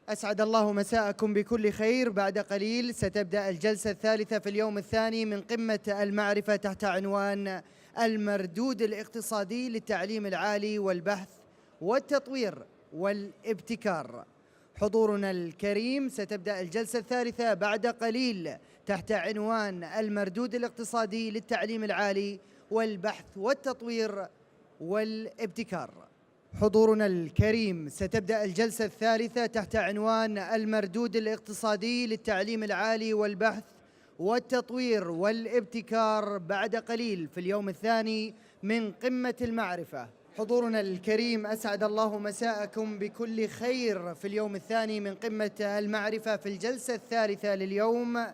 أسعد الله مساءكم بكل خير. بعد قليل ستبدأ الجلسة الثالثة في اليوم الثاني من قمة المعرفة تحت عنوان المردود الاقتصادي للتعليم العالي والبحث والتطوير والابتكار. حضورنا الكريم، ستبدأ الجلسة الثالثة بعد قليل تحت عنوان المردود الاقتصادي للتعليم العالي والبحث والتطوير والابتكار. حضورنا الكريم، ستبدأ الجلسة الثالثة تحت عنوان المردود الاقتصادي للتعليم العالي والبحث والتطوير والابتكار بعد قليل في اليوم الثاني من قمة المعرفة. حضورنا الكريم، أسعد الله مساءكم بكل خير في اليوم الثاني من قمة المعرفة في الجلسة الثالثة لليوم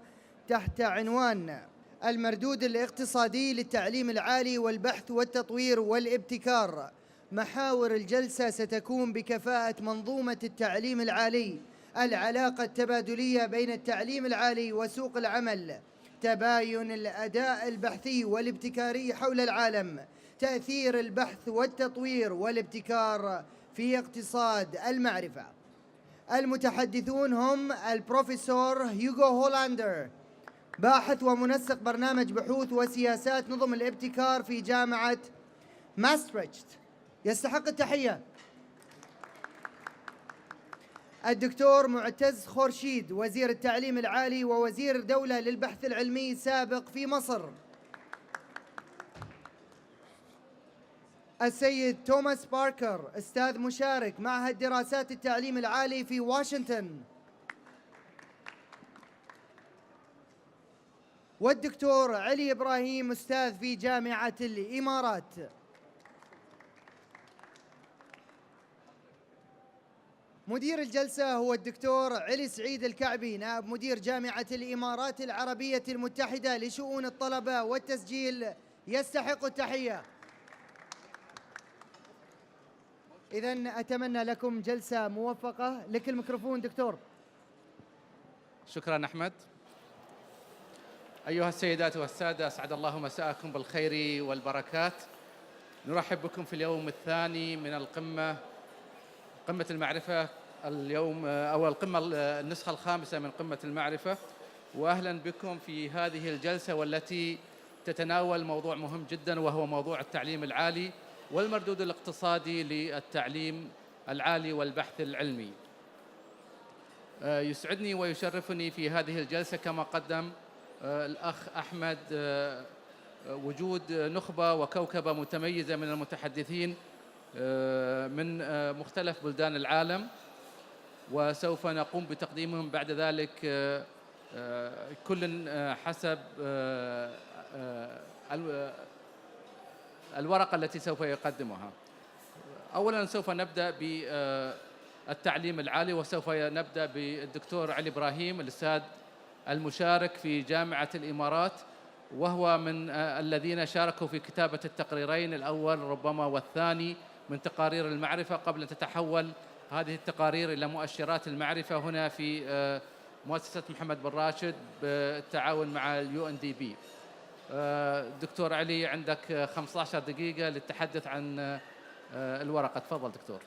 تحت عنوان المردود الاقتصادي للتعليم العالي والبحث والتطوير والابتكار. محاور الجلسة ستكون بكفاءة منظومة التعليم العالي، العلاقة التبادلية بين التعليم العالي وسوق العمل، تباين الأداء البحثي والابتكاري حول العالم، تأثير البحث والتطوير والابتكار في اقتصاد المعرفة. المتحدثون هم البروفيسور هيوغو هولاندر، باحث ومنسق برنامج بحوث وسياسات نظم الابتكار في جامعة ماستريتش، يستحق التحية. الدكتور معتز خورشيد، وزير التعليم العالي ووزير دولة للبحث العلمي سابق في مصر. السيد توماس باركر، أستاذ مشارك معهد دراسات التعليم العالي في واشنطن. والدكتور علي إبراهيم، أستاذ في جامعة الإمارات. مدير الجلسة هو الدكتور علي سعيد الكعبي، نائب مدير جامعة الإمارات العربية المتحدة لشؤون الطلبة والتسجيل، يستحق التحية. إذن أتمنى لكم جلسة موفقة. لك الميكروفون دكتور. شكرا أحمد. أيها السيدات والسادة، أسعد الله مساءكم بالخير والبركات. نرحب بكم في اليوم الثاني من قمة المعرفة اليوم، أو النسخة الخامسة من قمة المعرفة، وأهلا بكم في هذه الجلسة والتي تتناول موضوع مهم جدا، وهو موضوع التعليم العالي والمردود الاقتصادي للتعليم العالي والبحث العلمي. يسعدني ويشرفني في هذه الجلسة كما قدم الأخ أحمد وجود نخبة وكوكبة متميزة من المتحدثين من مختلف بلدان العالم، وسوف نقوم بتقديمهم بعد ذلك كل حسب الورقة التي سوف يقدمها. أولاً سوف نبدأ بالتعليم العالي، وسوف نبدأ بالدكتور علي إبراهيم، الأستاذ المشارك في جامعة الإمارات، وهو من الذين شاركوا في كتابة التقريرين الأول ربما والثاني من تقارير المعرفة، قبل أن تتحول هذه التقارير إلى مؤشرات المعرفة هنا في مؤسسة محمد بن راشد بالتعاون مع UNDP. دكتور علي، عندك 15 دقيقة للتحدث عن الورقة. تفضل دكتور.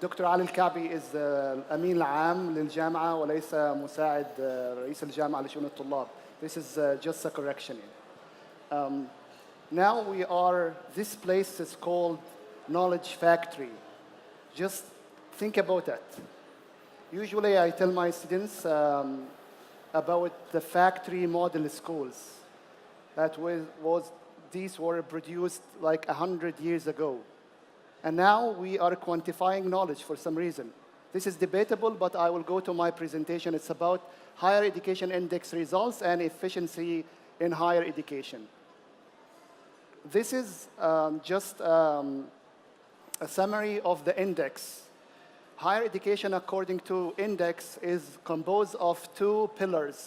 دكتور علي الكعبي is الأمين العام للجامعة وليس مساعد رئيس الجامعة لشؤون الطلاب. This is just a correction. Now this place is called Knowledge Factory. Just think about it. Usually I tell my students about the factory model schools these were produced like 100 years ago. And now we are quantifying knowledge for some reason. This is debatable, but I will go to my presentation. It's about higher education index results and efficiency in higher education. This is just a summary of the index. Higher education, according to index, is composed of two pillars: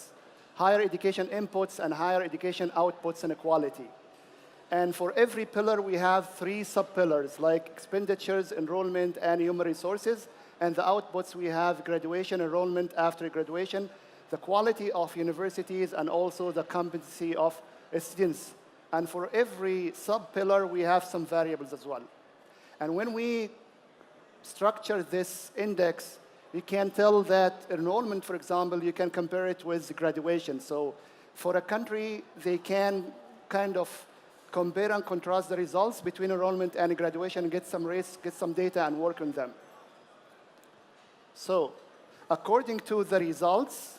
higher education inputs and higher education outputs and equality. And for every pillar, we have three sub-pillars, like expenditures, enrollment, and human resources. And the outputs, we have graduation, enrollment after graduation, the quality of universities, and also the competency of students. And for every sub-pillar, we have some variables as well. And when we structure this index, you can tell that enrollment, for example, you can compare it with graduation. So for a country, they can kind of compare and contrast the results between enrollment and graduation, get some rates, get some data, and work on them. So according to the results,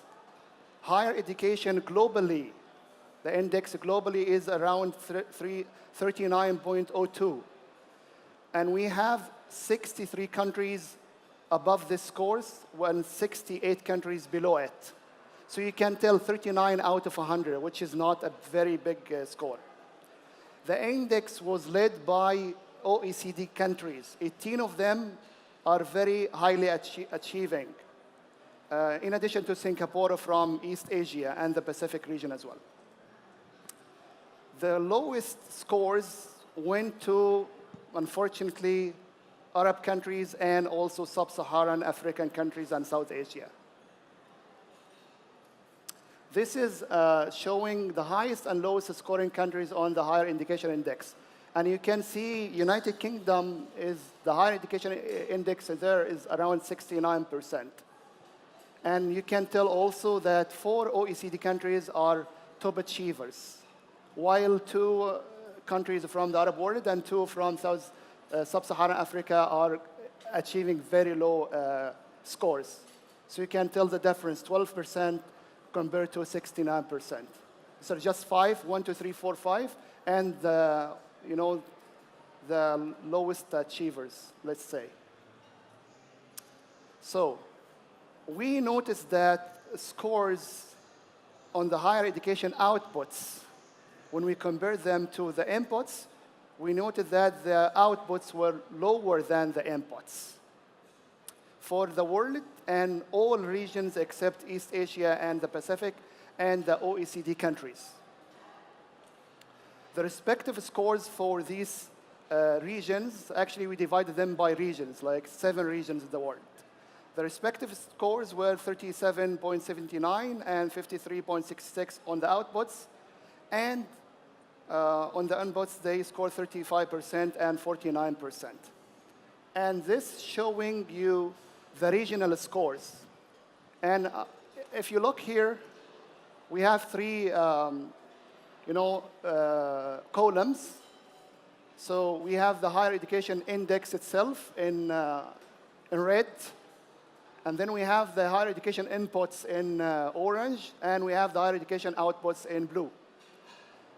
higher education globally, the index globally is around 39.02. And we have 63 countries above this scores and 68 countries below it. So you can tell 39 out of 100, which is not a very big score. The index was led by OECD countries. 18 of them are very highly achieving, in addition to Singapore from East Asia and the Pacific region as well. The lowest scores went to, unfortunately, Arab countries and also sub-Saharan African countries and South Asia. This is showing the highest and lowest scoring countries on the higher education index. And you can see United Kingdom is the higher education index there is around 69%. And you can tell also that 4 OECD countries are top achievers, while 2 countries from the Arab world and 2 from Sub-Saharan Africa are achieving very low scores. So you can tell the difference, 12% compared to 69%. So just 5, 1, 2, 3, 4, 5, and the lowest achievers, let's say. So we noticed that scores on the higher education outputs, when we compare them to the inputs, we noted that the outputs were lower than the inputs for the world and all regions except East Asia and the Pacific and the OECD countries. The respective scores for these regions, actually we divided them by regions, like 7 regions in the world. The respective scores were 37.79 and 53.66 on the outputs, and on the inputs, they scored 35% and 49%. And this showing you the regional scores. And if you look here, we have 3 columns. So we have the higher education index itself in red. And then we have the higher education inputs in orange. And we have the higher education outputs in blue.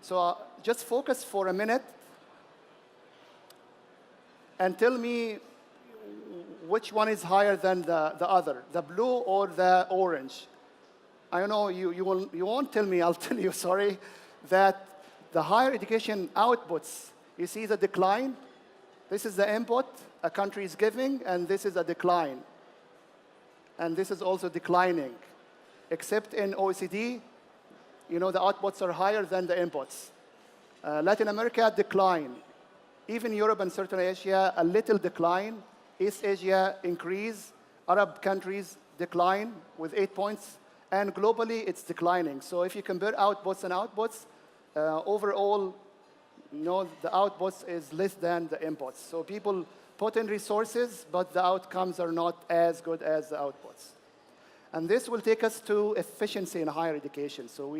So just focus for a minute and tell me which one is higher than the other, the blue or the orange. I know you won't tell me, I'll tell you, sorry, that the higher education outputs, you see the decline? This is the input a country is giving, and this is a decline. And this is also declining, except in OECD, the outputs are higher than the inputs. Latin America, decline. Even Europe and Central Asia, a little decline. East Asia, increase. Arab countries, decline with 8 points. And globally, it's declining. So if you compare outputs and outputs, overall, the outputs is less than the inputs. So people put in resources, but the outcomes are not as good as the outputs. And this will take us to efficiency in higher education. So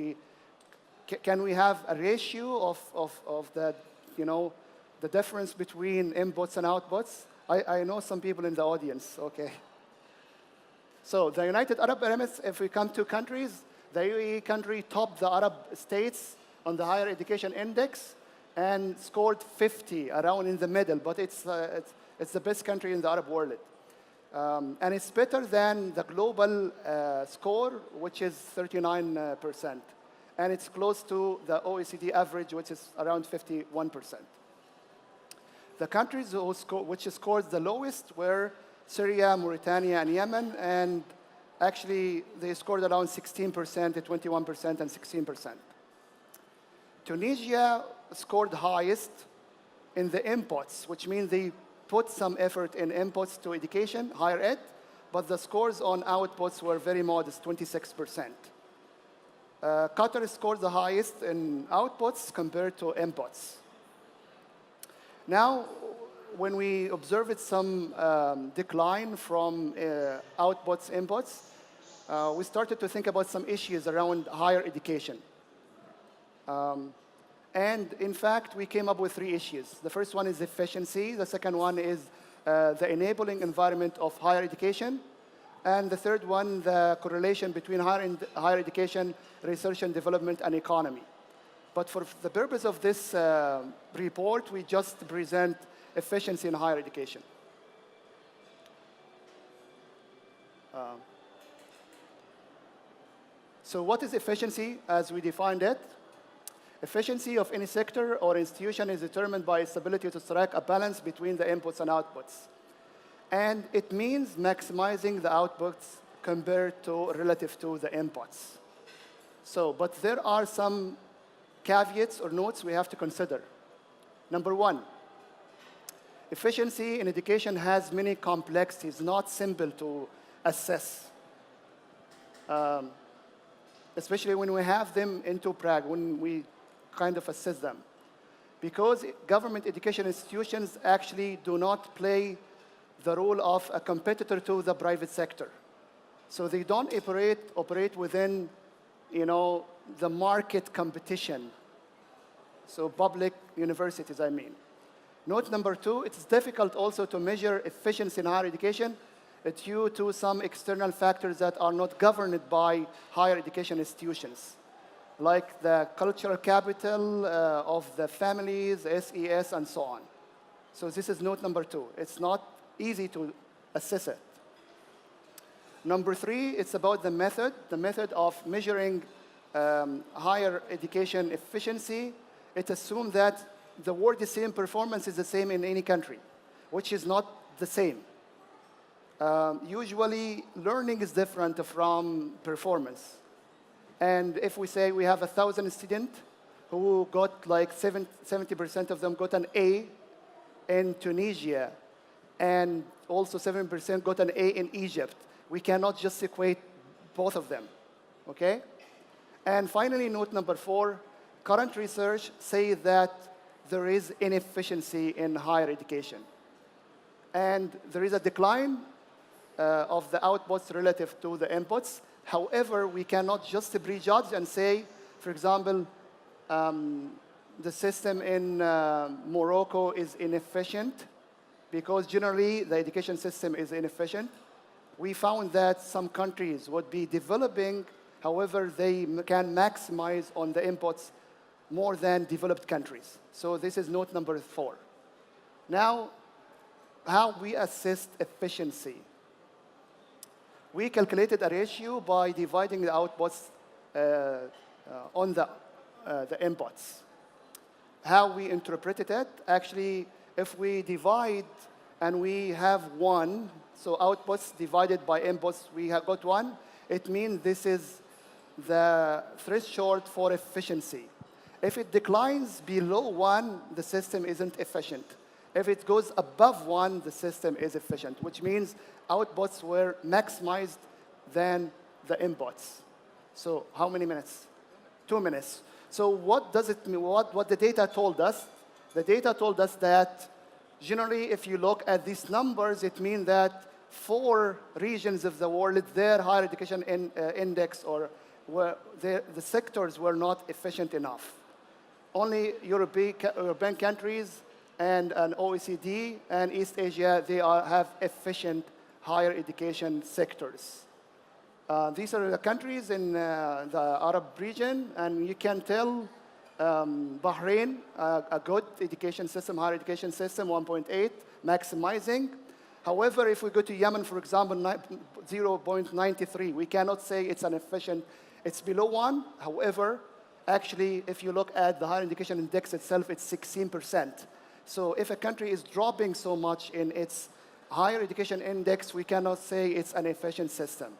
can we have a ratio of the, the difference between inputs and outputs? I know some people in the audience, okay. So the United Arab Emirates, if we come to countries, the UAE country topped the Arab states on the higher education index and scored 50, around in the middle, but it's the best country in the Arab world. And it's better than the global score, which is 39%. And it's close to the OECD average, which is around 51%. The countries which scored the lowest were Syria, Mauritania, and Yemen, and actually they scored around 16%, 21%, and 16%. Tunisia scored highest in the inputs, which means they put some effort in inputs to education, higher ed, but the scores on outputs were very modest, 26%. Qatar scored the highest in outputs compared to inputs. Now, when we observed some decline from outputs, inputs, we started to think about some issues around higher education. And in fact, we came up with 3 issues. The first one is efficiency. The second one is the enabling environment of higher education. And the third one, the correlation between higher education, research and development, and economy. But for the purpose of this report, we just present efficiency in higher education. So what is efficiency as we defined it? Efficiency of any sector or institution is determined by its ability to strike a balance between the inputs and outputs. And it means maximizing the outputs compared to relative to the inputs. So, but there are some caveats or notes we have to consider. Number 1, efficiency in education has many complexities, not simple to assess. Especially when we have them into practice, when we kind of assess them. Because government education institutions actually do not play the role of a competitor to the private sector. So they don't operate within, the market competition. So public universities, I mean. Note number 2, it's difficult also to measure efficiency in higher education due to some external factors that are not governed by higher education institutions, like the cultural capital of the families, SES, and so on. So this is note number 2. It's not easy to assess it. Number 3, it's about the method of measuring higher education efficiency. It assumes that the word the same performance is the same in any country, which is not the same. Usually, learning is different from performance. And if we say we have 1,000 students who got like 70% of them got an A in Tunisia, and also 7% got an A in Egypt, we cannot just equate both of them, okay? And finally, note number 4, current research says that there is inefficiency in higher education. And there is a decline of the outputs relative to the inputs. However, we cannot just prejudge and say, for example, the system in Morocco is inefficient, because generally the education system is inefficient. We found that some countries would be developing, however, they can maximize on the inputs more than developed countries. So this is note number 4. Now, how we assess efficiency. We calculated a ratio by dividing the outputs on the inputs. How we interpreted it, actually, if we divide and we have 1, so outputs divided by inputs, we have got 1, it means this is the threshold for efficiency. If it declines below 1, the system isn't efficient. If it goes above 1, the system is efficient, which means outputs were maximized than the inputs. So how many minutes? 2 minutes. So what does it mean? What the data told us? The data told us that generally, if you look at these numbers, it means that 4 regions of the world, their higher education index or the sectors were not efficient enough. Only European countries and an OECD and East Asia, they have efficient higher education sectors. These are the countries in the Arab region, and you can tell Bahrain, a good education system, higher education system, 1.8, maximizing. However, if we go to Yemen, for example, 0.93, we cannot say it's an efficient, it's below 1. However, actually, if you look at the higher education index itself, it's 16%. So if a country is dropping so much in its higher education index, we cannot say it's an efficient system.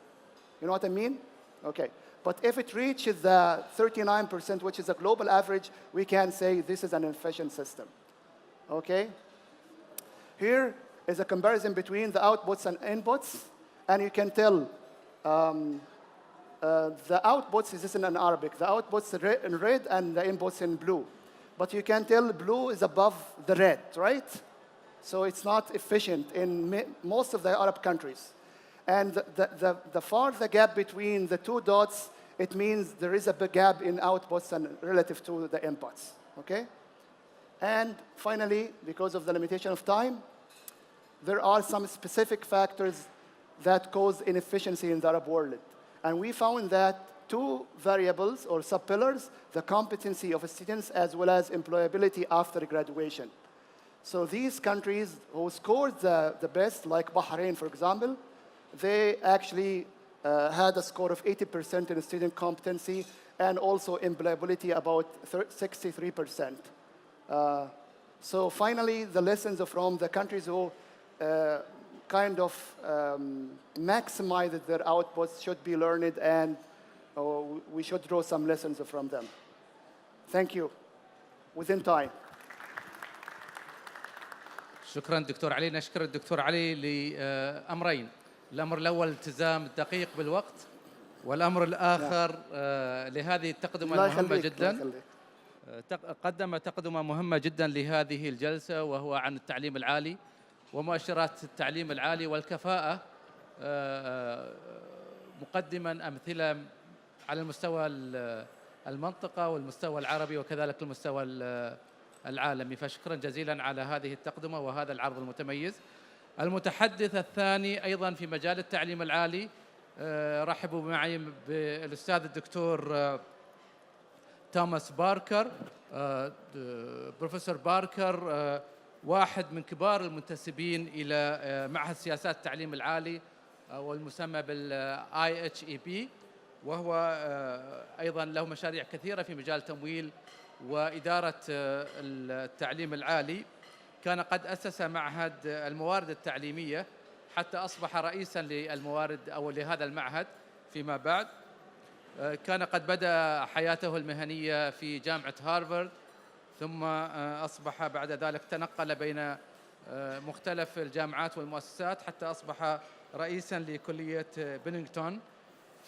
You know what I mean? Okay. But if it reaches the 39%, which is a global average, we can say this is an efficient system. Okay? Here is a comparison between the outputs and inputs, and you can tell the outputs, this is in Arabic, the outputs in red and the inputs in blue. But you can tell blue is above the red, right? So it's not efficient in most of the Arab countries. And the far the gap between the two dots, it means there is a big gap in outputs and relative to the inputs, okay? And finally, because of the limitation of time, there are some specific factors that cause inefficiency in the Arab world. And we found that two variables or sub-pillars, the competency of students as well as employability after graduation. So these countries who scored the best, like Bahrain, for example, they actually had a score of 80% in student competency and also employability about 63%. So finally, the lessons from the countries who kind of maximized their outputs should be learned, and we should draw some lessons from them. Thank you. Within time. شكرا دكتور علي. نشكر الدكتور علي لأمرين. الأمر الأول التزام دقيق بالوقت، والأمر الآخر لهذه التقدمة المهمة جدا. قدم تقدمة مهمة جدا لهذه الجلسة، وهو عن التعليم العالي ومؤشرات التعليم العالي والكفاءة، مقدما أمثلة على المستوى المنطقة والمستوى العربي وكذلك المستوى العالمي. فشكرا جزيلا على هذه التقدمة وهذا العرض المتميز. المتحدث الثاني أيضا في مجال التعليم العالي، رحبوا معي بالأستاذ الدكتور توماس باركر. بروفيسور باركر واحد من كبار المنتسبين إلى معهد سياسات التعليم العالي والمسمى بالIHEP، وهو أيضا له مشاريع كثيرة في مجال تمويل وإدارة التعليم العالي. كان قد أسس معهد الموارد التعليمية حتى أصبح رئيساً للموارد أو لهذا المعهد فيما بعد. كان قد بدأ حياته المهنية في جامعة هارفارد، ثم أصبح بعد ذلك تنقل بين مختلف الجامعات والمؤسسات حتى أصبح رئيساً لكلية بينغتون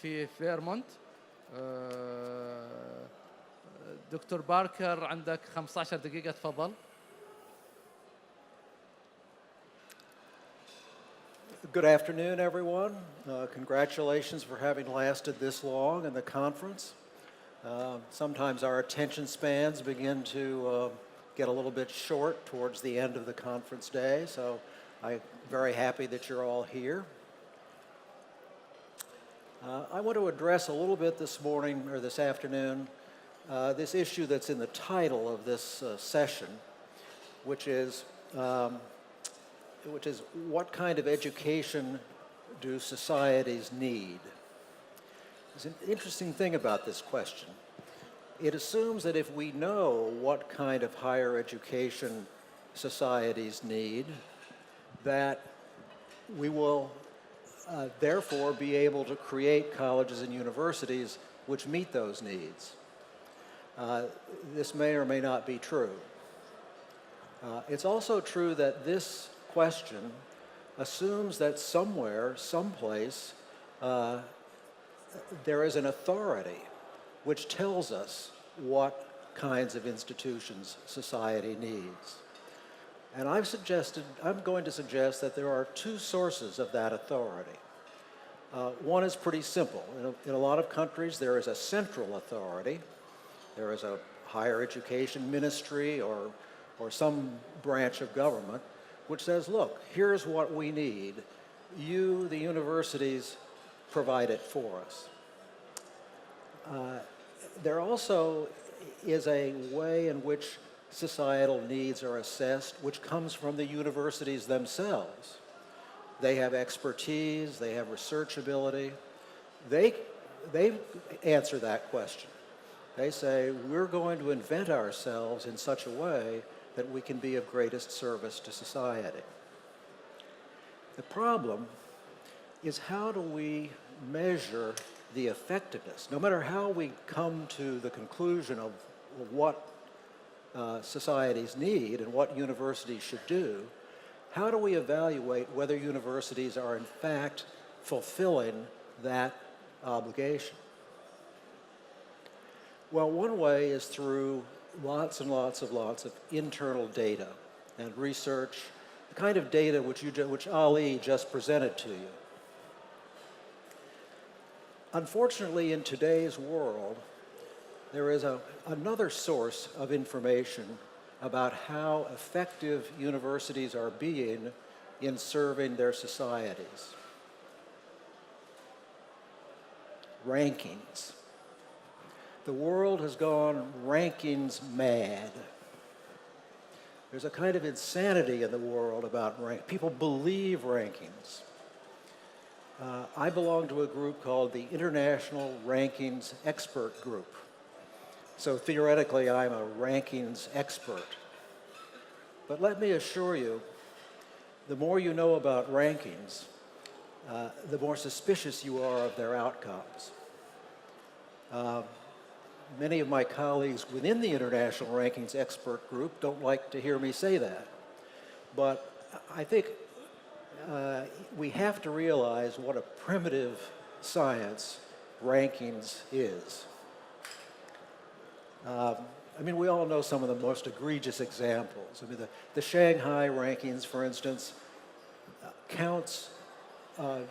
في فيرمونت. دكتور باركر عندك 15 دقيقة، تفضل. Good afternoon, everyone. Congratulations for having lasted this long in the conference. Sometimes our attention spans begin to get a little bit short towards the end of the conference day, so I'm very happy that you're all here. I want to address a little bit this morning or this afternoon this issue that's in the title of this session, which is what kind of education do societies need? There's an interesting thing about this question. It assumes that if we know what kind of higher education societies need, that we will therefore be able to create colleges and universities which meet those needs. This may or may not be true. It's also true that this question assumes that somewhere, someplace, there is an authority which tells us what kinds of institutions society needs. And I'm going to suggest that there are two sources of that authority. One is pretty simple. In a lot of countries, there is a central authority. There is a higher education ministry or some branch of government which says, look, here's what we need. You, the universities, provide it for us. There also is a way in which societal needs are assessed, which comes from the universities themselves. They have expertise, they have research ability. They answer that question. They say, we're going to invent ourselves in such a way that we can be of greatest service to society. The problem is, how do we measure the effectiveness? No matter how we come to the conclusion of what societies need and what universities should do, how do we evaluate whether universities are in fact fulfilling that obligation? Well, one way is through lots of internal data and research the kind of data which Ali just presented to you. Unfortunately, in today's world, there is another source of information about how effective universities are being in serving their societies. Rankings. The world has gone rankings mad. There's a kind of insanity in the world about rankings. People believe rankings. I belong to a group called the International Rankings Expert Group. So theoretically, I'm a rankings expert. But let me assure you, the more you know about rankings, the more suspicious you are of their outcomes. Many of my colleagues within the International Rankings Expert Group don't like to hear me say that. But I think we have to realize what a primitive science rankings is. I mean, we all know some of the most egregious examples. I mean, the Shanghai rankings, for instance, counts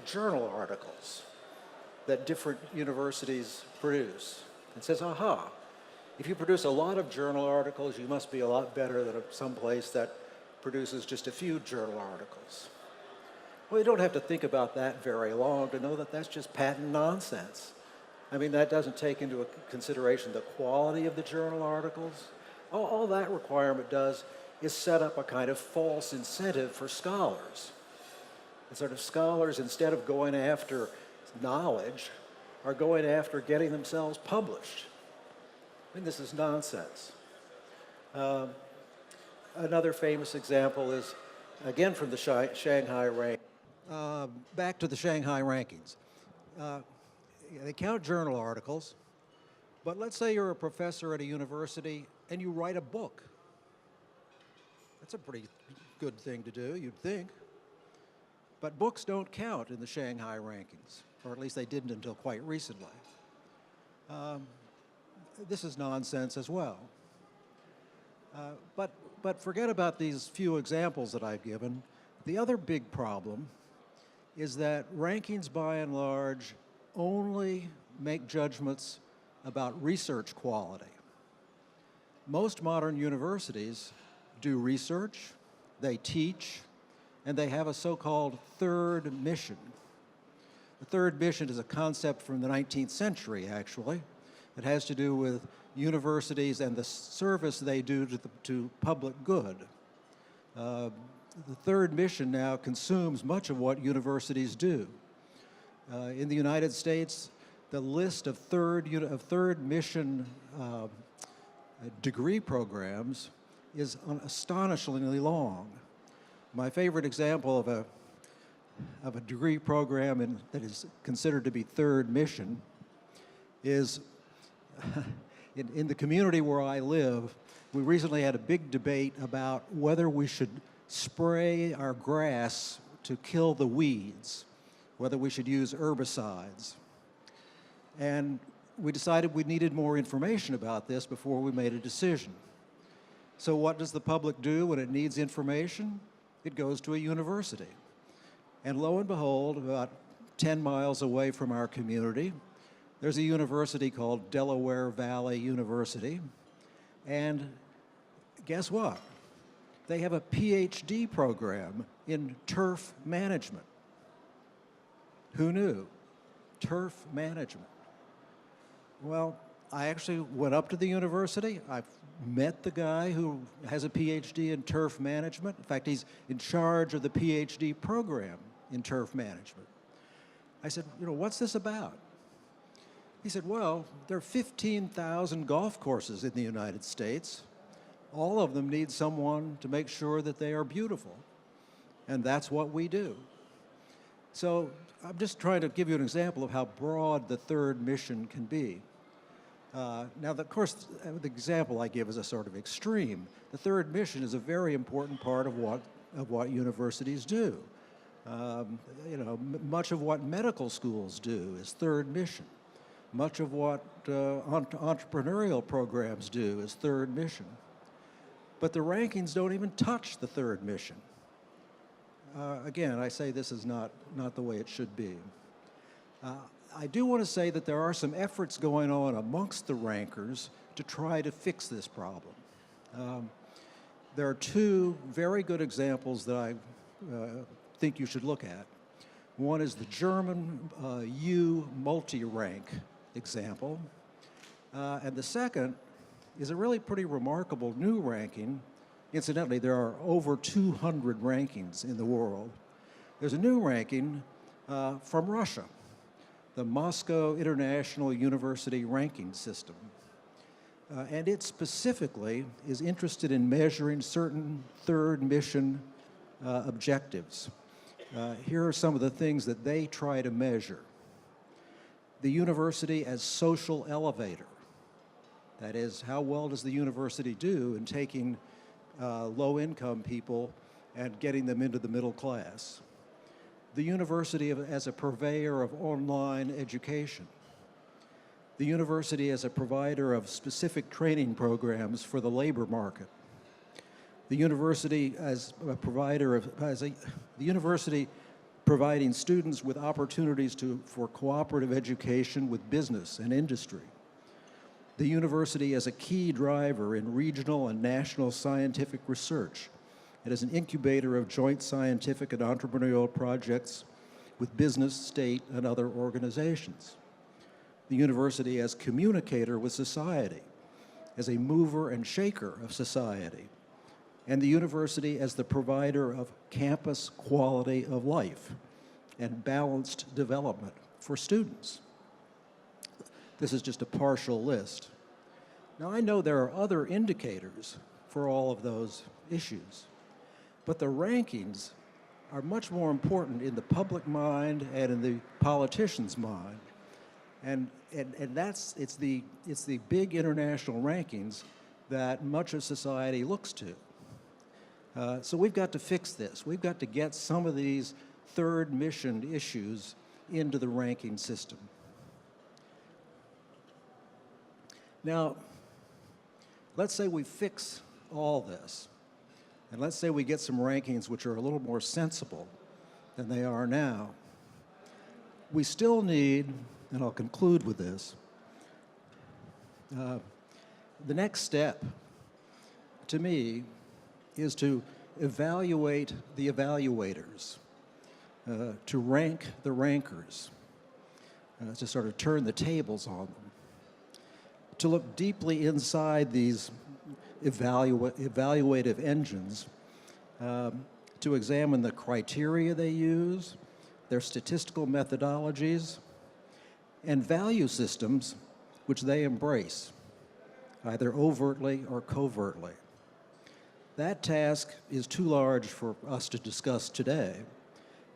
journal articles that different universities produce. It says, aha, if you produce a lot of journal articles, you must be a lot better than some place that produces just a few journal articles. Well, you don't have to think about that very long to know that that's just patent nonsense. I mean, that doesn't take into consideration the quality of the journal articles. All that requirement does is set up a kind of false incentive for scholars. And sort of scholars, instead of going after knowledge, are going after getting themselves published. I mean, this is nonsense. Another famous example is, again, from the Shanghai ranking. Back to the Shanghai rankings. They count journal articles, but let's say you're a professor at a university and you write a book. That's a pretty good thing to do, you'd think. But books don't count in the Shanghai rankings, or at least they didn't until quite recently. This is nonsense as well. But forget about these few examples that I've given. The other big problem is that rankings, by and large, only make judgments about research quality. Most modern universities do research, they teach, and they have a so-called third mission. The third mission is a concept from the 19th century, actually. It has to do with universities and the service they do to public good. The third mission now consumes much of what universities do. In the United States, the list of third mission degree programs is astonishingly long. My favorite example of a degree program that is considered to be third mission is in the community where I live. We recently had a big debate about whether we should spray our grass to kill the weeds, whether we should use herbicides. And we decided we needed more information about this before we made a decision. So what does the public do when it needs information? It goes to a university. And lo and behold, about 10 miles away from our community, there's a university called Delaware Valley University. And guess what? They have a PhD program in turf management. Who knew? Turf management. Well, I actually went up to the university. I met the guy who has a PhD in turf management. In fact, he's in charge of the PhD program in turf management. I said, what's this about? He said, well, there are 15,000 golf courses in the United States. All of them need someone to make sure that they are beautiful. And that's what we do. So I'm just trying to give you an example of how broad the third mission can be. Now, of course, the example I give is a sort of extreme. The third mission is a very important part of what universities do. Much of what medical schools do is third mission. Much of what entrepreneurial programs do is third mission. But the rankings don't even touch the third mission. again, I say this is not the way it should be. I do want to say that there are some efforts going on amongst the rankers to try to fix this problem. There are two very good examples that I think you should look at. One is the German U multi-rank example, and the second is a really pretty remarkable new ranking. Incidentally, there are over 200 rankings in the world. There's a new ranking from Russia, the Moscow International University Ranking System. And it specifically is interested in measuring certain third mission objectives. Here are some of the things that they try to measure. The university as social elevator. That is, how well does the university do in taking low-income people and getting them into the middle class? The university as a purveyor of online education. The university as a provider of specific training programs for the labor market. The university as a provider of, the university providing students with opportunities for cooperative education with business and industry. The university as a key driver in regional and national scientific research and as an incubator of joint scientific and entrepreneurial projects with business, state, and other organizations. The university as communicator with society, as a mover and shaker of society, and the university as the provider of campus quality of life and balanced development for students. This is just a partial list. Now, I know there are other indicators for all of those issues, but the rankings are much more important in the public mind and in the politician's mind. And it's the big international rankings that much of society looks to. So we've got to fix this. We've got to get some of these third mission issues into the ranking system. Now, let's say we fix all this, and let's say we get some rankings which are a little more sensible than they are now. We still need, and I'll conclude with this, the next step, to me, is to evaluate the evaluators, to rank the rankers, to sort of turn the tables on them, to look deeply inside these evaluative engines, to examine the criteria they use, their statistical methodologies, and value systems which they embrace, either overtly or covertly. That task is too large for us to discuss today,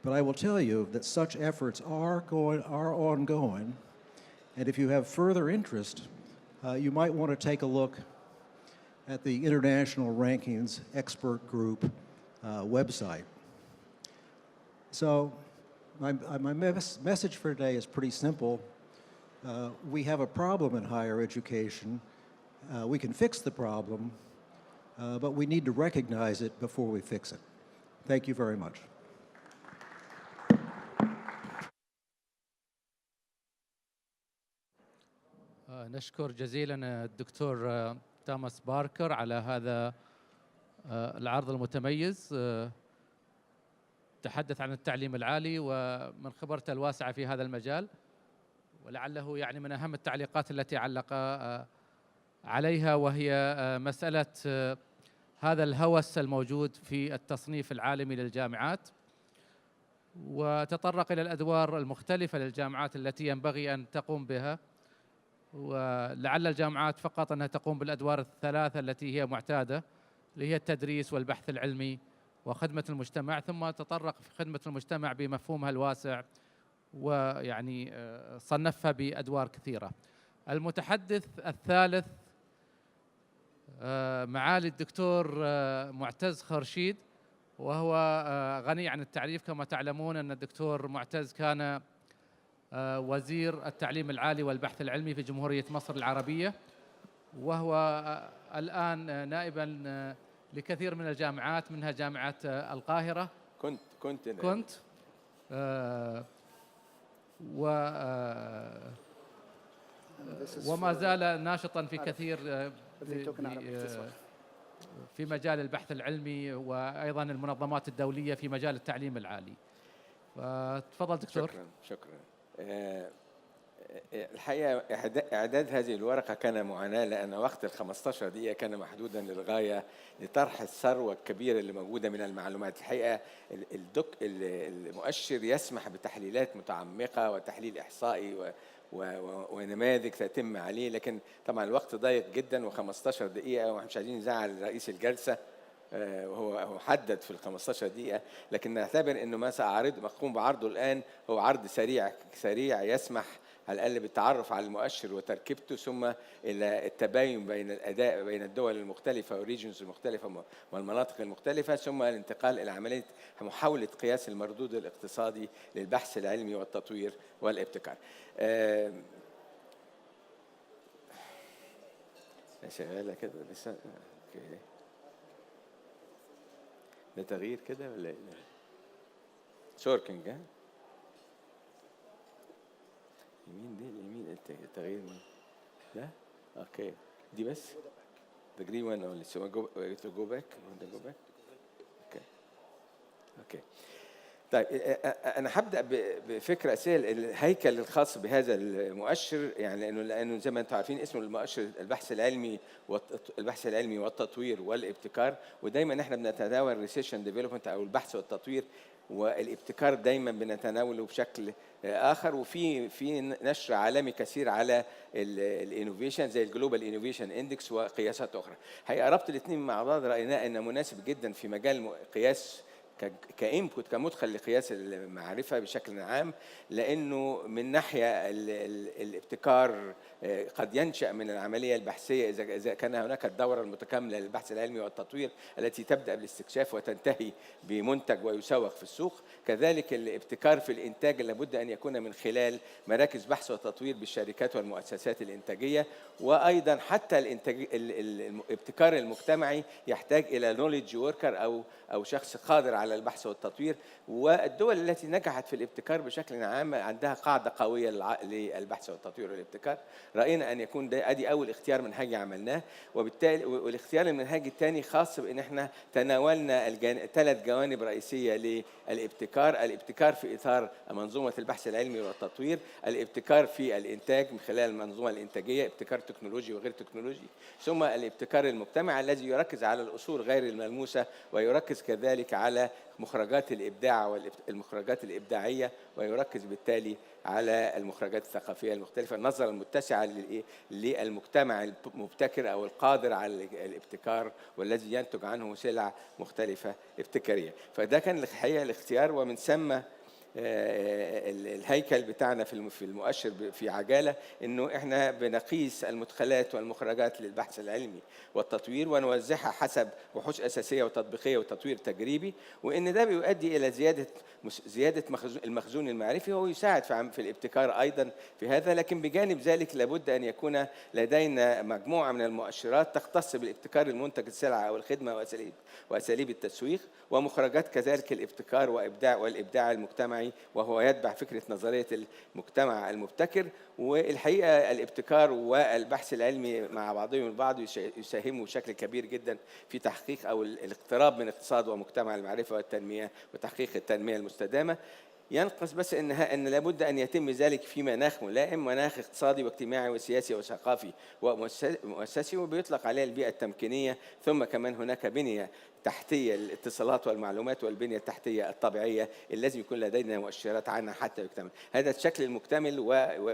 but I will tell you that such efforts are ongoing, and if you have further interest, you might want to take a look at the International Rankings Expert Group website. So my message for today is pretty simple. We have a problem in higher education. We can fix the problem, but we need to recognize it before we fix it. Thank you very much. نشكر جزيلا الدكتور توماس باركر على هذا العرض المتميز. تحدث عن التعليم العالي ومن خبرته الواسعة في هذا المجال، ولعله يعني من أهم التعليقات التي علق عليها وهي مسألة هذا الهوس الموجود في التصنيف العالمي للجامعات، وتطرق إلى الأدوار المختلفة للجامعات التي ينبغي أن تقوم بها، ولعل الجامعات فقط أنها تقوم بالأدوار الثلاثة التي هي معتادة، اللي هي التدريس والبحث العلمي وخدمة المجتمع، ثم تطرق في خدمة المجتمع بمفهومها الواسع ويعني صنفها بأدوار كثيرة. المتحدث الثالث معالي الدكتور معتز خرشيد، وهو غني عن التعريف. كما تعلمون أن الدكتور معتز كان وزير التعليم العالي والبحث العلمي في جمهورية مصر العربية، وهو الآن نائباً لكثير من الجامعات، منها جامعة القاهرة. كنت وما زال ناشطا في كثير في مجال البحث العلمي وأيضا المنظمات الدولية في مجال التعليم العالي. فتفضل دكتور. شكرا. الحقيقة إعداد هذه الورقة كان معاناة، لأن وقت 15 دقيقة كان محدودا للغاية لطرح الثروة الكبيرة اللي موجودة من المعلومات. الحقيقة المؤشر يسمح بتحليلات متعمقة وتحليل إحصائي ونماذج تتم عليه، لكن طبعا الوقت ضيق جدا و15 دقيقة، ومش عايزين نزعل رئيس الجلسة وهو حدد في 15 دقيقة، لكن نعتبر إنه ما مقوم بعرضه الآن هو عرض سريع يسمح على الأقل بالتعرف على المؤشر وتركيبته، ثم إلى التباين بين الأداء بين الدول المختلفة والريجنز المختلفة والمناطق المختلفة، ثم الانتقال إلى عملية محاولة قياس المردود الاقتصادي للبحث العلمي والتطوير والابتكار. شغالة كده لسه؟ اوكي. ده تغيير كده ولا ايه؟ شوركينج، ها؟ يمين دي اليمين التغيير ده؟ اوكي. دي بس؟ The green one only. So go back. اوكي. طيب أنا هبدأ بفكرة أساسية الهيكل الخاص بهذا المؤشر، يعني لأنه زي ما أنتم عارفين اسمه المؤشر البحث العلمي والتطوير والابتكار، ودايما إحنا بنتناول ريسيرش ديفلوبمنت أو البحث والتطوير، والابتكار دايما بنتناوله بشكل آخر. وفي نشر عالمي كثير على الانوفيشن زي الجلوبال انوفيشن اندكس وقياسات أخرى. هي ربط الاثنين مع بعض رأينا أنه مناسب جدا في مجال قياس كإنبوت كمدخل لقياس المعرفة بشكل عام، لأنه من ناحية الابتكار قد ينشأ من العملية البحثية إذا كان هناك الدورة المتكاملة للبحث العلمي والتطوير التي تبدأ بالاستكشاف وتنتهي بمنتج ويسوق في السوق. كذلك الابتكار في الإنتاج لابد أن يكون من خلال مراكز بحث وتطوير بالشركات والمؤسسات الإنتاجية، وأيضا حتى الابتكار المجتمعي يحتاج إلى knowledge worker أو شخص قادر على البحث والتطوير. والدول التي نجحت في الابتكار بشكل عام عندها قاعدة قوية للبحث والتطوير والابتكار. رأينا أن يكون ده أدي أول اختيار منهجي عملناه، وبالتالي والاختيار المنهجي الثاني خاص بأن احنا تناولنا 3 جوانب رئيسية للابتكار: الابتكار في إطار منظومة البحث العلمي والتطوير، الابتكار في الإنتاج من خلال المنظومة الإنتاجية، ابتكار تكنولوجي وغير تكنولوجي، ثم الابتكار المجتمعي الذي يركز على الأصول غير الملموسة ويركز كذلك على مخرجات الإبداع والمخرجات الإبداعية، ويركز بالتالي على المخرجات الثقافية المختلفة، النظرة المتسعة للمجتمع المبتكر أو القادر على الابتكار والذي ينتج عنه سلع مختلفة ابتكارية. فده كان الحقيقة الاختيار، ومن ثم الهيكل بتاعنا في المؤشر في عجالة إنه إحنا بنقيس المدخلات والمخرجات للبحث العلمي والتطوير ونوزعها حسب وحوش أساسية وتطبيقية وتطوير تجريبي، وإن ده بيؤدي إلى زيادة المخزون المعرفي، وهو يساعد في الابتكار أيضا في هذا. لكن بجانب ذلك لابد أن يكون لدينا مجموعة من المؤشرات تختص بالابتكار المنتج السلعة أو الخدمة وأساليب التسويق، ومخرجات كذلك الابتكار والإبداع المجتمعي، وهو يتبع فكرة نظرية المجتمع المبتكر. والحقيقة الابتكار والبحث العلمي مع بعضهم البعض يساهموا بشكل كبير جدا في تحقيق أو الاقتراب من اقتصاد ومجتمع المعرفة والتنمية وتحقيق التنمية المستدامة. ينقص بس ان لابد ان يتم ذلك في مناخ ملائم، مناخ اقتصادي واجتماعي وسياسي وثقافي ومؤسسي، وبيطلق عليه البيئة التمكينية. ثم كمان هناك بنية تحتية الاتصالات والمعلومات والبنية التحتية الطبيعية اللي لازم يكون لدينا مؤشرات عنها حتى يكتمل. هذا الشكل المكتمل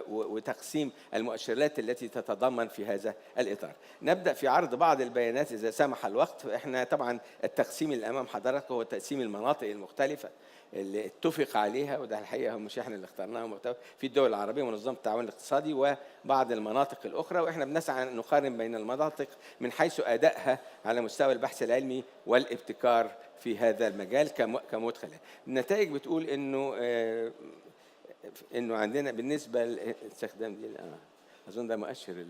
وتقسيم المؤشرات التي تتضمن في هذا الإطار. نبدأ في عرض بعض البيانات إذا سمح الوقت. احنا طبعا التقسيم اللي أمام حضراتكم هو تقسيم المناطق المختلفة اللي اتفق عليها، وده الحقيقة مش احنا اللي اخترناها، في الدول العربية منظمة التعاون الاقتصادي وبعض المناطق الأخرى، واحنا بنسعى أن نقارن بين المناطق من حيث أدائها على مستوى البحث العلمي والابتكار في هذا المجال كمدخل. النتائج بتقول إنه عندنا بالنسبة لاستخدام دي أظن ده مؤشر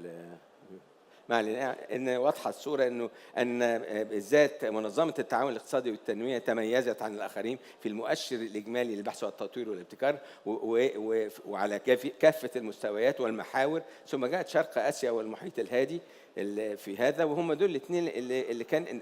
ان واضحه الصوره ان بالذات منظمه التعاون الاقتصادي والتنميه تميزت عن الاخرين في المؤشر الاجمالي للبحث والتطوير والابتكار وعلى كافه المستويات والمحاور، ثم جاءت شرق اسيا والمحيط الهادي في هذا، وهم دول الاثنين اللي كان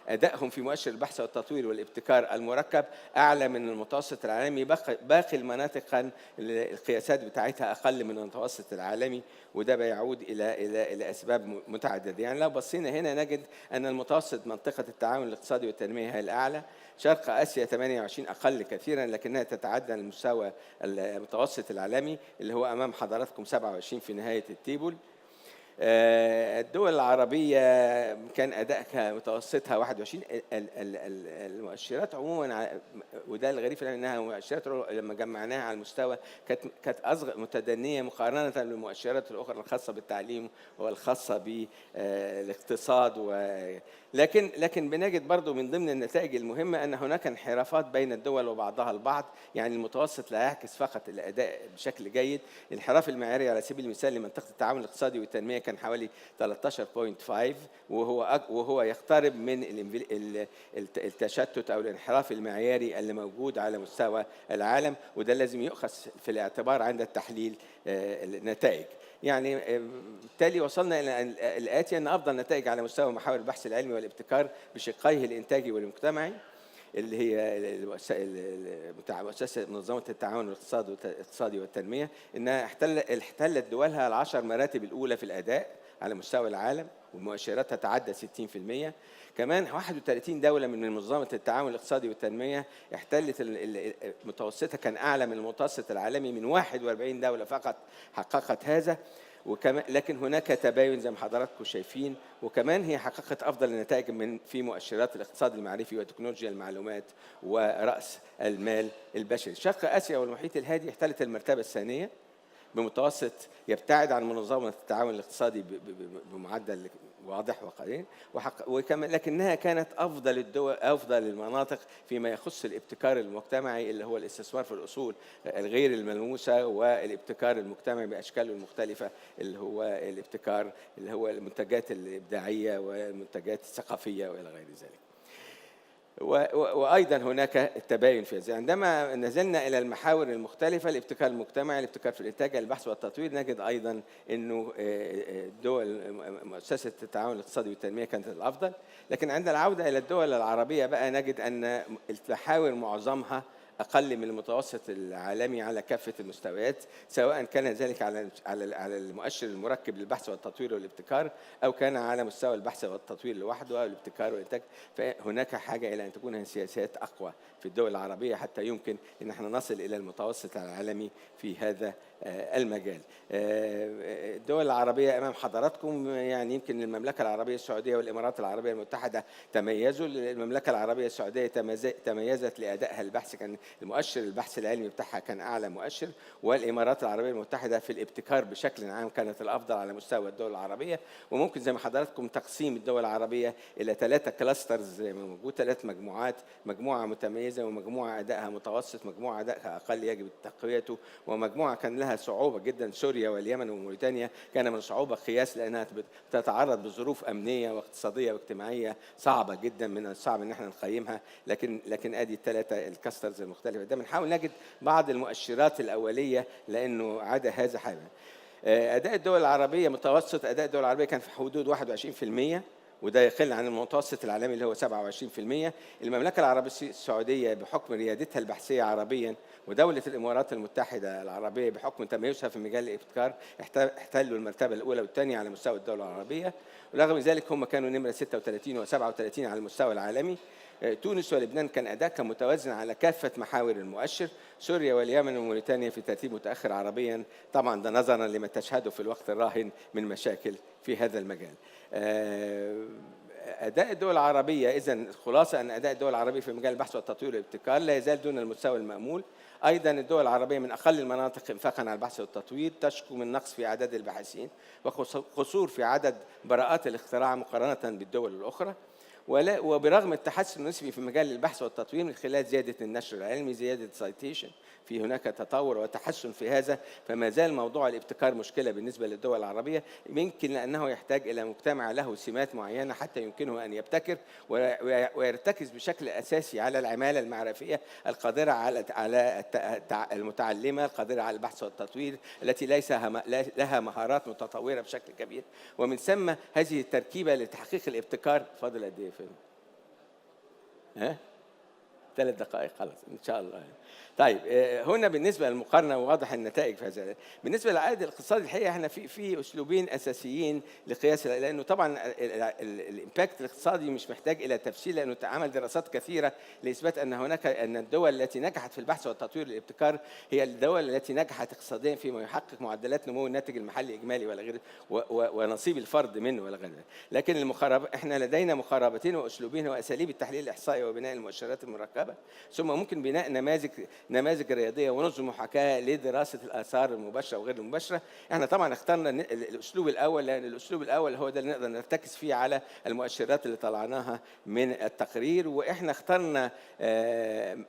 ادائهم في مؤشر البحث والتطوير والابتكار المركب اعلى من المتوسط العالمي. باقي المناطق كان القياسات بتاعتها اقل من المتوسط العالمي، وده بيعود الى اسباب متعدده. يعني لو بصينا هنا نجد ان المتوسط منطقه التعاون الاقتصادي والتنميه هي الاعلى، شرق اسيا 28 اقل كثيرا لكنها تتعدى المستوى المتوسط العالمي اللي هو امام حضراتكم 27 في نهايه التيبل. الدول العربية كان أدائها متوسطها 21. المؤشرات عموما، وده الغريب في أنها مؤشرات لما جمعناها على المستوى كانت أصغر متدنية مقارنة بالمؤشرات الأخرى الخاصة بالتعليم والخاصة بالاقتصاد. لكن بنجد برضو من ضمن النتائج المهمة أن هناك انحرافات بين الدول وبعضها البعض. يعني المتوسط لا يعكس فقط الأداء بشكل جيد. الانحراف المعياري على سبيل المثال لمنطقة التعاون الاقتصادي والتنمية كان حوالي 13.5، وهو يقترب من التشتت أو الانحراف المعياري اللي موجود على مستوى العالم، وده لازم يؤخذ في الاعتبار عند التحليل النتائج. يعني بالتالي وصلنا إلى الآتي: أن أفضل نتائج على مستوى محاور البحث العلمي والابتكار بشقيه الإنتاجي والمجتمعي اللي هي مؤسسة منظمة التعاون الاقتصادي والتنمية، إنها احتلت دولها العشر مراتب الأولى في الأداء على مستوى العالم، والمؤشرات تتعدى 60%. كمان 31 دولة من منظمة التعاون الاقتصادي والتنمية احتلت متوسطها كان أعلى من المتوسط العالمي، من 41 دولة فقط حققت هذا. لكن هناك تباين زي ما حضراتكم شايفين، وكمان هي حققت أفضل النتائج في مؤشرات الاقتصاد المعرفي وتكنولوجيا المعلومات ورأس المال البشري. شرق آسيا والمحيط الهادي احتلت المرتبة الثانية بمتوسط يبتعد عن منظمة التعاون الاقتصادي بمعدل واضح وقليل، لكنها كانت أفضل المناطق فيما يخص الابتكار المجتمعي اللي هو الاستثمار في الأصول الغير الملموسة، والابتكار المجتمعي بأشكاله المختلفة اللي هو الابتكار اللي هو المنتجات الإبداعية والمنتجات الثقافية وإلى غير ذلك. وأيضا هناك التباين في هذا. عندما نزلنا إلى المحاور المختلفة: الابتكار المجتمعي، الابتكار في الإنتاج، البحث والتطوير، نجد أيضا أنه دول مؤسسة التعاون الاقتصادي والتنمية كانت الأفضل. لكن عند العودة إلى الدول العربية بقى نجد أن المحاور معظمها أقل من المتوسط العالمي على كافة المستويات، سواء كان ذلك على المؤشر المركب للبحث والتطوير والابتكار، أو كان على مستوى البحث والتطوير لوحده أو الابتكار والإنتاج. فهناك حاجة إلى أن تكون سياسات أقوى في الدول العربية حتى يمكن أن احنا نصل إلى المتوسط العالمي في هذا المجال. الدول العربية أمام حضراتكم، يعني يمكن المملكة العربية السعودية والإمارات العربية المتحدة تميزوا. المملكة العربية السعودية تميزت لأدائها البحث، كان المؤشر البحث العلمي بتاعها كان أعلى مؤشر، والإمارات العربية المتحدة في الابتكار بشكل عام كانت الأفضل على مستوى الدول العربية. وممكن زي ما حضراتكم تقسيم الدول العربية إلى 3 كلاسترز زي ما موجود، 3 مجموعات: مجموعة متميزة، ومجموعة أدائها متوسط، مجموعة أدائها أقل يجب تقويته، ومجموعة كان لها صعوبة جدا. سوريا واليمن وموريتانيا كان من صعوبة قياس لأنها تتعرض بظروف أمنية واقتصادية واجتماعية صعبة جدا، من الصعب إن احنا نقيمها. لكن أدي ال3 الكلاسترز المختلفة. ده بنحاول نجد بعض المؤشرات الأولية لأنه عدا هذا حاجة. أداء الدول العربية، متوسط أداء الدول العربية كان في حدود 21%، وده يقل عن المتوسط العالمي اللي هو 27%. المملكة العربية السعودية بحكم ريادتها البحثية عربيا، ودولة الإمارات المتحدة العربية بحكم تميزها في مجال الابتكار، احتلوا المرتبة الأولى والثانية على مستوى الدولة العربية. ورغم ذلك هم كانوا نمرة 36 و37 على المستوى العالمي. تونس ولبنان كان أداء متوازن على كافة محاور المؤشر. سوريا واليمن وموريتانيا في ترتيب متأخر عربيا، طبعا ده نظرا لما تشهده في الوقت الراهن من مشاكل في هذا المجال. أداء الدول العربية، إذن الخلاصة أن أداء الدول العربية في مجال البحث والتطوير والابتكار لا يزال دون المستوى المأمول. أيضا الدول العربية من أقل المناطق إنفاقا على البحث والتطوير، تشكو من نقص في أعداد الباحثين وقصور في عدد براءات الاختراع مقارنة بالدول الأخرى. وبرغم التحسن النسبي في مجال البحث والتطوير من خلال زيادة النشر العلمي، زيادة السايتيشن، في هناك تطور وتحسن في هذا، فما زال موضوع الابتكار مشكلة بالنسبة للدول العربية، يمكن لأنه يحتاج إلى مجتمع له سمات معينة حتى يمكنه أن يبتكر ويرتكز بشكل أساسي على العمالة المعرفية القادرة على المتعلمة، القادرة على البحث والتطوير، التي ليس لها مهارات متطورة بشكل كبير. ومن ثم هذه التركيبة لتحقيق الابتكار. فاضل قد إيه فيلم؟ 3 دقائق خلاص إن شاء الله. طيب هنا بالنسبه للمقارنه واضح النتائج في هذا. بالنسبه للعائد الاقتصادي الحقيقه احنا في اسلوبين اساسيين لقياس، لانه طبعا الامباكت الاقتصادي مش محتاج الى تفصيل، لانه عمل دراسات كثيره لاثبات ان الدول التي نجحت في البحث والتطوير والابتكار هي الدول التي نجحت اقتصاديا فيما يحقق معدلات نمو الناتج المحلي الاجمالي ولا غير ونصيب الفرد منه ولا غير. لكن احنا لدينا مقاربتين واسلوبين، هو اساليب التحليل الاحصائي وبناء المؤشرات المركبه، ثم ممكن بناء نماذج رياضيه ونظم محاكاه لدراسه الاثار المباشره وغير المباشره. احنا طبعا اخترنا الاسلوب الاول، لان الاسلوب الاول هو ده اللي نقدر نرتكز فيه على المؤشرات اللي طلعناها من التقرير، واحنا اخترنا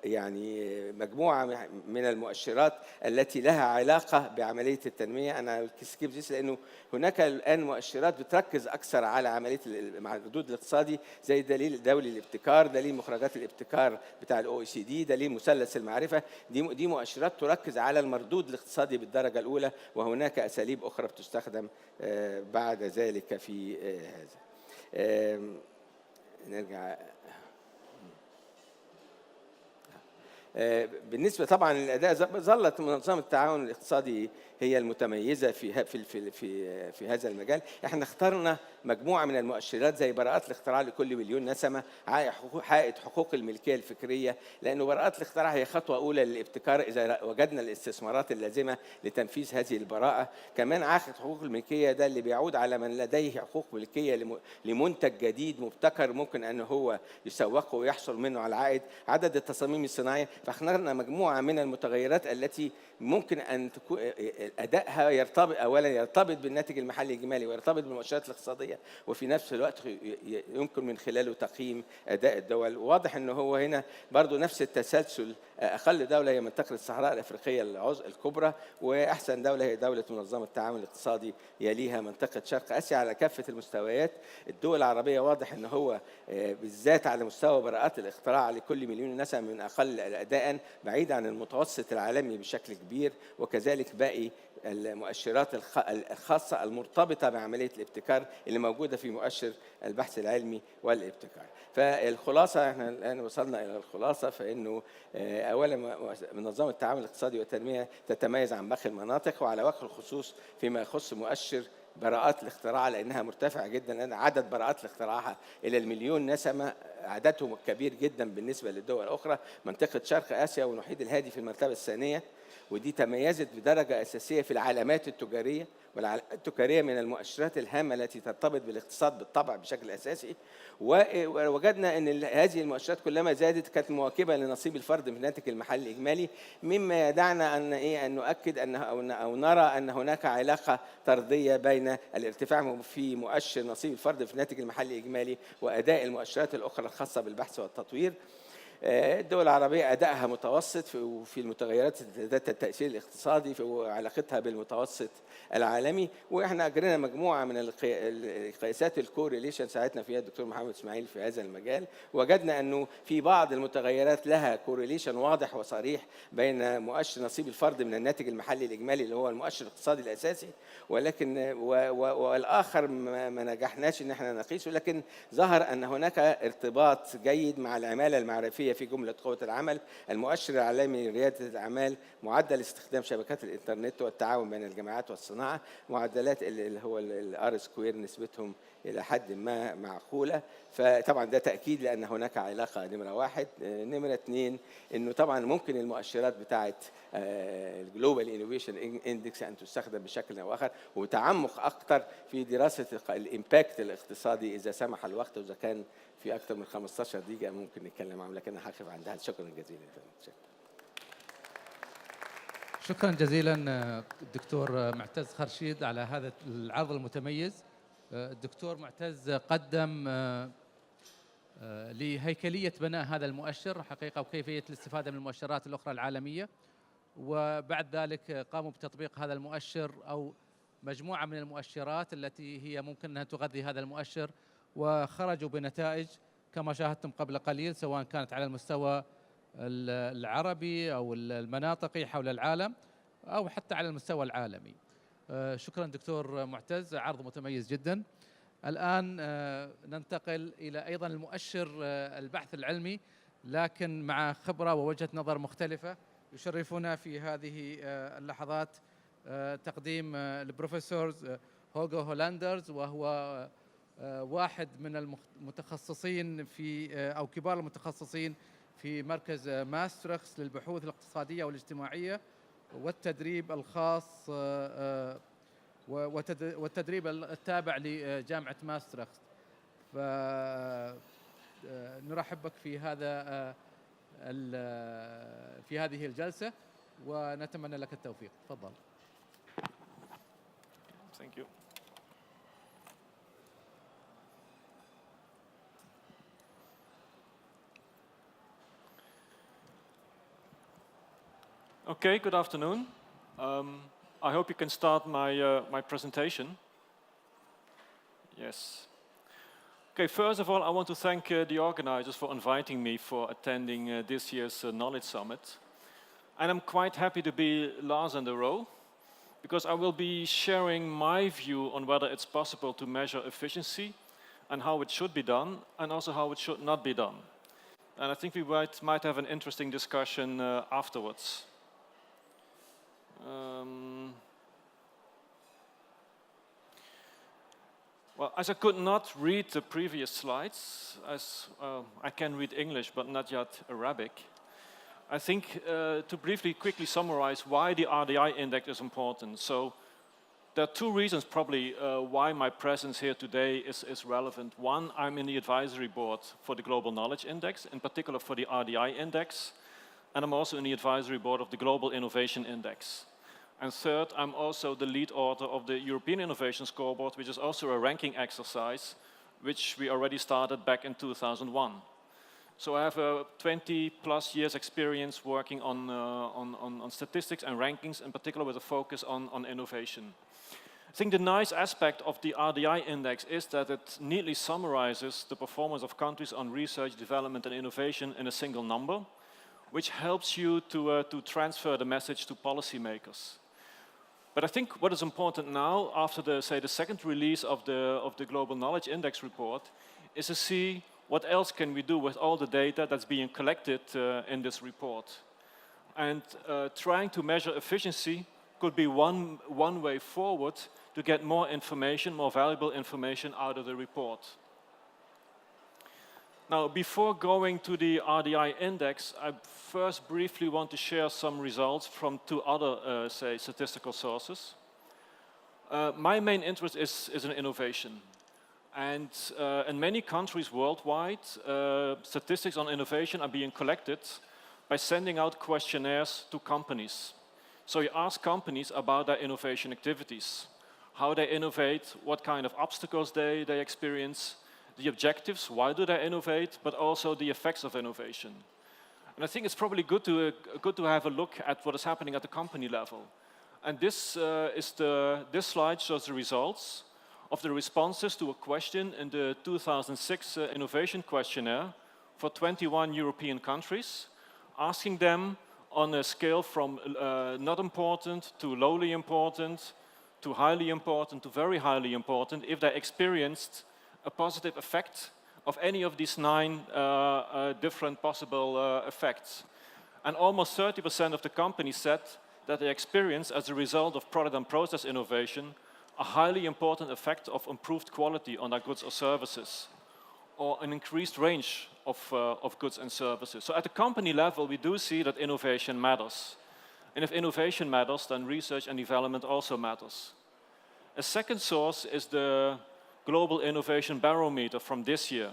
يعني مجموعه من المؤشرات التي لها علاقه بعمليه التنميه. انا سكيب ذس لانه هناك الان مؤشرات بتركز اكثر على عمليه المردود الاقتصادي، زي دليل الدولي للابتكار، دليل مخرجات الابتكار بتاع OECD، دليل مثلث المعرفة. دي مؤشرات تركز على المردود الاقتصادي بالدرجة الأولى، وهناك أساليب أخرى بتستخدم بعد ذلك في هذا. نرجع. بالنسبة طبعا للأداء، ظلت منظمة التعاون الاقتصادي هي المتميزة في هذا المجال. احنا اخترنا مجموعة من المؤشرات زي براءات الاختراع لكل مليون نسمة، عائد حقوق الملكية الفكرية، لأنه براءات الاختراع هي خطوة أولى للابتكار إذا وجدنا الاستثمارات اللازمة لتنفيذ هذه البراءة. كمان عائد حقوق الملكية ده اللي بيعود على من لديه حقوق ملكية لمنتج جديد مبتكر ممكن أنه هو يسوقه ويحصل منه على العائد. عدد التصاميم الصناعية، فاخترنا مجموعة من المتغيرات التي ممكن أن تكون أدائها يرتبط بالناتج المحلي الإجمالي ويرتبط بالمؤشرات الاقتصادية، وفي نفس الوقت يمكن من خلاله تقييم أداء الدول. واضح أنه هو هنا برضو نفس التسلسل، أقل دولة هي منطقة الصحراء الأفريقية الكبرى، وأحسن دولة هي دولة منظمة التعاون الاقتصادي، يليها منطقة شرق آسيا على كافة المستويات. الدول العربية واضح أنه هو بالذات على مستوى براءات الاختراع لكل مليون نسمة من أقل أداء، بعيد عن المتوسط العالمي بشكل كبير، وكذلك باقي المؤشرات الخاصة المرتبطة بعملية الابتكار اللي موجودة في مؤشر البحث العلمي والابتكار. فالخلاصة احنا الآن وصلنا إلى الخلاصة، فإنه أولا منظمة التعاون الاقتصادي والتنمية تتميز عن باقي المناطق، وعلى وجه الخصوص فيما يخص مؤشر براءات الاختراع، لأنها مرتفعة جدا، لأن عدد براءات الاختراع إلى المليون نسمة عددهم كبير جدا بالنسبة للدول الأخرى. منطقة شرق آسيا والمحيط الهادي في المرتبة الثانية، ودي تميزت بدرجة أساسية في العلامات التجارية، والعلامات التجارية من المؤشرات الهامة التي ترتبط بالاقتصاد بالطبع بشكل أساسي. ووجدنا أن هذه المؤشرات كلما زادت كانت مواكبة لنصيب الفرد في الناتج المحلي الإجمالي، مما يدعنا أن نؤكد أو نرى أن هناك علاقة طردية بين الارتفاع في مؤشر نصيب الفرد في الناتج المحلي الإجمالي وأداء المؤشرات الأخرى الخاصة بالبحث والتطوير. الدول العربية أدائها متوسط في المتغيرات ذات التأثير الاقتصادي وعلاقتها بالمتوسط العالمي. وإحنا أجرينا مجموعة من القياسات الكوريليشن ساعدنا فيها الدكتور محمد إسماعيل في هذا المجال، وجدنا أنه في بعض المتغيرات لها كوريليشن واضح وصريح بين مؤشر نصيب الفرد من الناتج المحلي الإجمالي اللي هو المؤشر الاقتصادي الأساسي، ولكن والآخر ما نجحناش إن احنا نقيسه، لكن ظهر أن هناك ارتباط جيد مع العمالة المعرفية في جملة قوة العمل، المؤشر العالمي لريادة الأعمال، معدل استخدام شبكات الإنترنت والتعاون بين الجامعات والصناعة، معدلات اللي هو الار سكوير نسبتهم إلى حد ما معقولة. فطبعا ده تأكيد لأن هناك علاقة نمرة واحد. نمرة اثنين إنه طبعا ممكن المؤشرات بتاعت الجلوبال انوفيشن اندكس أن تستخدم بشكل أو آخر، وتعمق أكثر في دراسة الإمباكت الاقتصادي إذا سمح الوقت، وإذا كان في أكثر من 15 دقيقة ممكن نتكلم عنها، لكن أنا هقف عندها. شكرا جزيلا. شكرا جزيلا الدكتور معتز خرشيد على هذا العرض المتميز. الدكتور معتز قدم لهيكلية بناء هذا المؤشر حقيقة وكيفية الاستفادة من المؤشرات الأخرى العالمية، وبعد ذلك قاموا بتطبيق هذا المؤشر أو مجموعة من المؤشرات التي هي ممكن أن تغذي هذا المؤشر، وخرجوا بنتائج كما شاهدتم قبل قليل، سواء كانت على المستوى العربي أو المناطقي حول العالم أو حتى على المستوى العالمي. شكرا دكتور معتز، عرض متميز جدا. الآن ننتقل إلى أيضا المؤشر البحث العلمي، لكن مع خبرة ووجهة نظر مختلفة. يشرفنا في هذه اللحظات تقديم البروفيسور هوغو هولاندرز، وهو واحد من المتخصصين في أو كبار المتخصصين في مركز ماسترخس للبحوث الاقتصادية والاجتماعية والتدريب الخاص والتدريب التابع لجامعة ماسترخس. فنرحب بك في هذه الجلسة ونتمنى لك التوفيق. تفضل. Thank you. Okay, good afternoon. I hope you can start my presentation. Yes. Okay, first of all, I want to thank the organizers for inviting me for attending this year's Knowledge Summit. And I'm quite happy to be last in the row, because I will be sharing my view on whether it's possible to measure efficiency and how it should be done, and also how it should not be done. And I think we might have an interesting discussion afterwards. Well, as I could not read the previous slides, as I can read English but not yet Arabic, I think to quickly summarize why the RDI index is important. So there are two reasons probably why my presence here today is relevant. One, I'm in the advisory board for the Global Knowledge Index, in particular for the RDI index, and I'm also in the advisory board of the Global Innovation Index. And third, I'm also the lead author of the European Innovation Scoreboard, which is also a ranking exercise, which we already started back in 2001. So I have a 20+ years experience working on statistics and rankings, in particular with a focus on innovation. I think the nice aspect of the RDI index is that it neatly summarizes the performance of countries on research, development, and innovation in a single number, which helps you to transfer the message to policymakers. But I think what is important now, after the second release of the Global Knowledge Index report, is to see what else can we do with all the data that's being collected in this report. And trying to measure efficiency could be one way forward to get more information, more valuable information out of the report. Now, before going to the RDI index, I first briefly want to share some results from two other, statistical sources. My main interest is in innovation. And in many countries worldwide, statistics on innovation are being collected by sending out questionnaires to companies. So you ask companies about their innovation activities, how they innovate, what kind of obstacles they experience, the objectives, why do they innovate, but also the effects of innovation. And I think it's probably good to have a look at what is happening at the company level. And this slide shows the results of the responses to a question in the 2006 innovation questionnaire for 21 European countries, asking them on a scale from not important to lowly important to highly important to very highly important if they experienced a positive effect of any of these 9 different possible effects. And almost 30% of the companies said that they experienced, as a result of product and process innovation, a highly important effect of improved quality on their goods or services, or an increased range of goods and services. So at the company level, we do see that innovation matters. And if innovation matters, then research and development also matters. A second source is the Global Innovation Barometer from this year,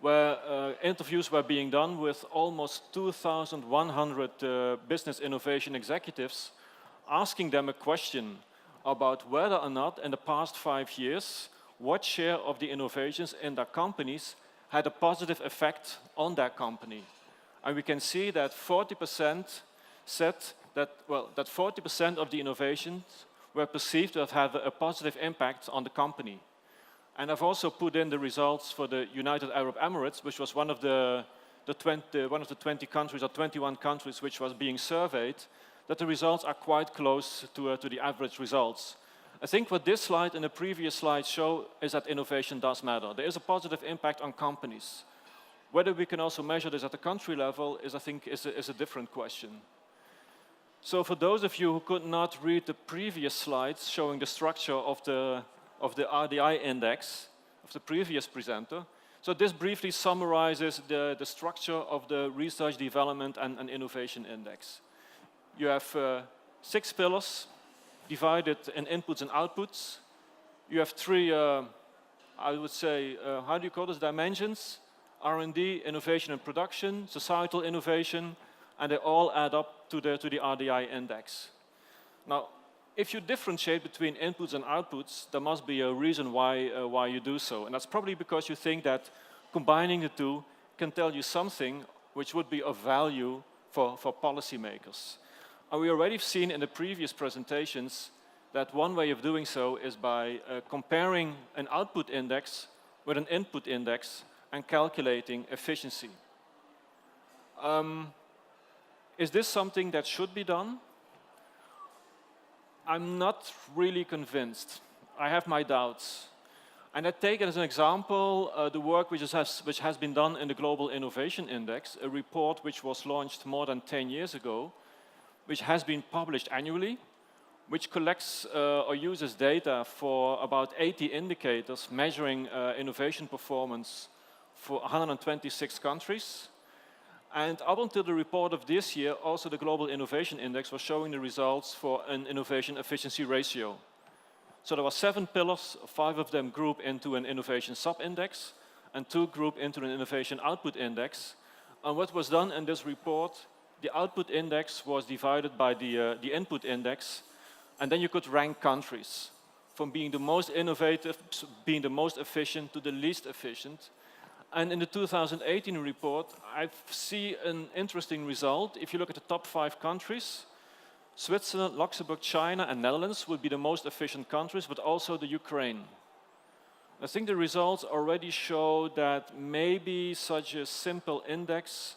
where interviews were being done with almost 2,100 business innovation executives, asking them a question about whether or not in the past 5 years, what share of the innovations in their companies had a positive effect on that company. And we can see that 40% said that, well, that 40% of the innovations were perceived to have had a positive impact on the company. And I've also put in the results for the United Arab Emirates, which was one of the 20 countries or 21 countries which was being surveyed, that the results are quite close to the average results. I think what this slide and the previous slide show is that innovation does matter. There is a positive impact on companies. Whether we can also measure this at the country level is, I think, is a different question. So for those of you who could not read the previous slides showing the structure of the RDI index of the previous presenter, so this briefly summarizes the structure of the Research, Development and Innovation Index. You have 6 pillars divided in inputs and outputs. You have 3, I would say, how do you call this, dimensions? R&D, innovation and production, societal innovation, and they all add up to the RDI index. Now, if you differentiate between inputs and outputs, there must be a reason why you do so. And that's probably because you think that combining the two can tell you something which would be of value for policymakers. And we already have seen in the previous presentations that one way of doing so is by comparing an output index with an input index and calculating efficiency. Is this something that should be done? I'm not really convinced. I have my doubts. And I take it as an example the work which has been done in the Global Innovation Index, a report which was launched more than 10 years ago, which has been published annually, which collects or uses data for about 80 indicators measuring innovation performance for 126 countries. And up until the report of this year, also the Global Innovation Index was showing the results for an innovation efficiency ratio. So there were 7 pillars, 5 of them group into an innovation sub-index, and 2 group into an innovation output index. And what was done in this report, the output index was divided by the input index, and then you could rank countries from being the most innovative, being the most efficient to the least efficient. And in the 2018 report, I see an interesting result. If you look at the top 5 countries, Switzerland, Luxembourg, China, and Netherlands would be the most efficient countries, but also the Ukraine. I think the results already show that maybe such a simple index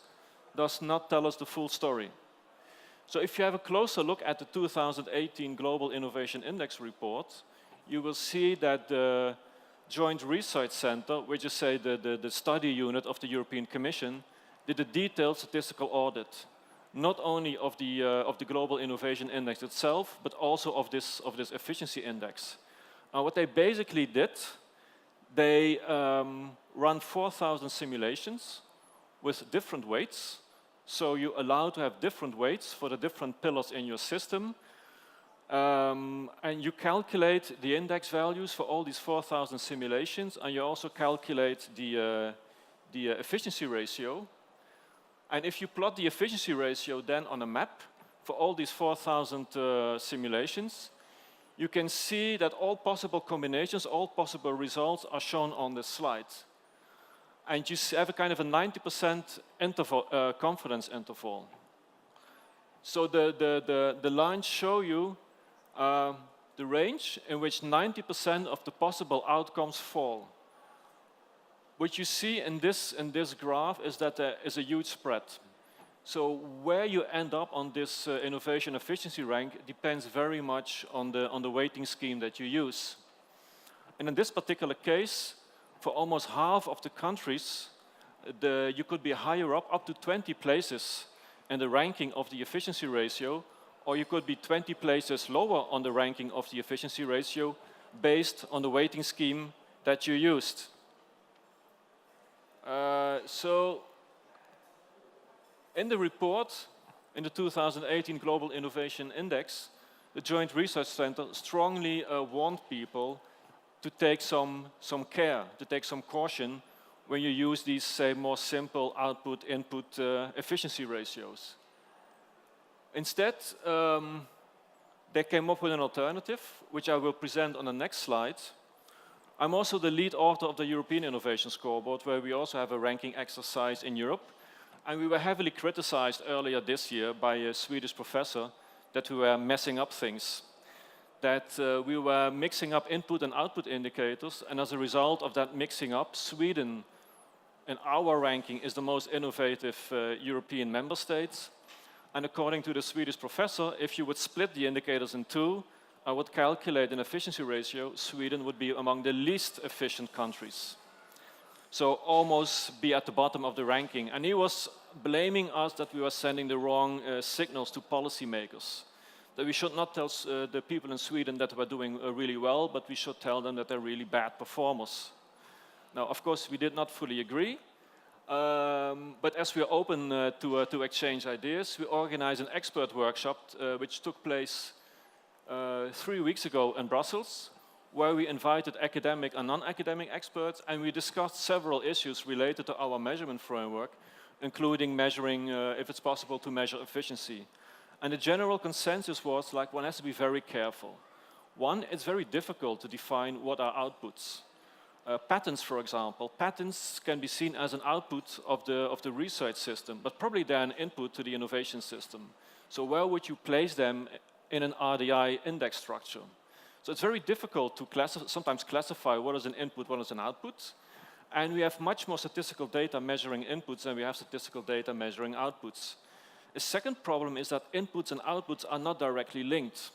does not tell us the full story. So if you have a closer look at the 2018 Global Innovation Index report, you will see that the Joint Research Center, which is say the study unit of the European Commission, did a detailed statistical audit, not only of the Global Innovation Index itself, but also of this efficiency index. What they basically did, they run 4,000 simulations with different weights. So you allow to have different weights for the different pillars in your system. And you calculate the index values for all these 4,000 simulations, and you also calculate the efficiency ratio. And if you plot the efficiency ratio then on a map for all these 4,000 simulations, you can see that all possible combinations, all possible results are shown on this slide. And you have a kind of a 90% interval, confidence interval. So the lines show you the range in which 90% of the possible outcomes fall. What you see in this graph is that there is a huge spread. So where you end up on this innovation efficiency rank depends very much on the weighting scheme that you use. And in this particular case, for almost half of the countries, you could be higher up to 20 places in the ranking of the efficiency ratio, or you could be 20 places lower on the ranking of the efficiency ratio based on the weighting scheme that you used. So in the report, in the 2018 Global Innovation Index, the Joint Research Center strongly warned people to take some care, to take some caution when you use these, say, more simple output-input efficiency ratios. Instead, they came up with an alternative, which I will present on the next slide, I'm also the lead author of the European Innovation Scoreboard, where we also have a ranking exercise in Europe. And we were heavily criticized earlier this year by a Swedish professor that we were messing up things, that we were mixing up input and output indicators, and as a result of that mixing up, Sweden, in our ranking, is the most innovative European member state. And according to the Swedish professor, if you would split the indicators in two, I would calculate an efficiency ratio, Sweden would be among the least efficient countries. So almost be at the bottom of the ranking. And he was blaming us that we were sending the wrong signals to policymakers. That we should not tell the people in Sweden that we're doing really well, but we should tell them that they're really bad performers. Now, of course, we did not fully agree. But as we are open to exchange ideas, we organized an expert workshop which took place 3 weeks ago in Brussels, where we invited academic and non-academic experts, and we discussed several issues related to our measurement framework, including measuring if it's possible to measure efficiency. And the general consensus was like one has to be very careful. One, it's very difficult to define what are outputs. Patents, for example, patents can be seen as an output of the research system, but probably they're an input to the innovation system. So where would you place them in an RDI index structure? So it's very difficult to sometimes classify what is an input, what is an output. And we have much more statistical data measuring inputs than we have statistical data measuring outputs. A second problem is that inputs and outputs are not directly linked.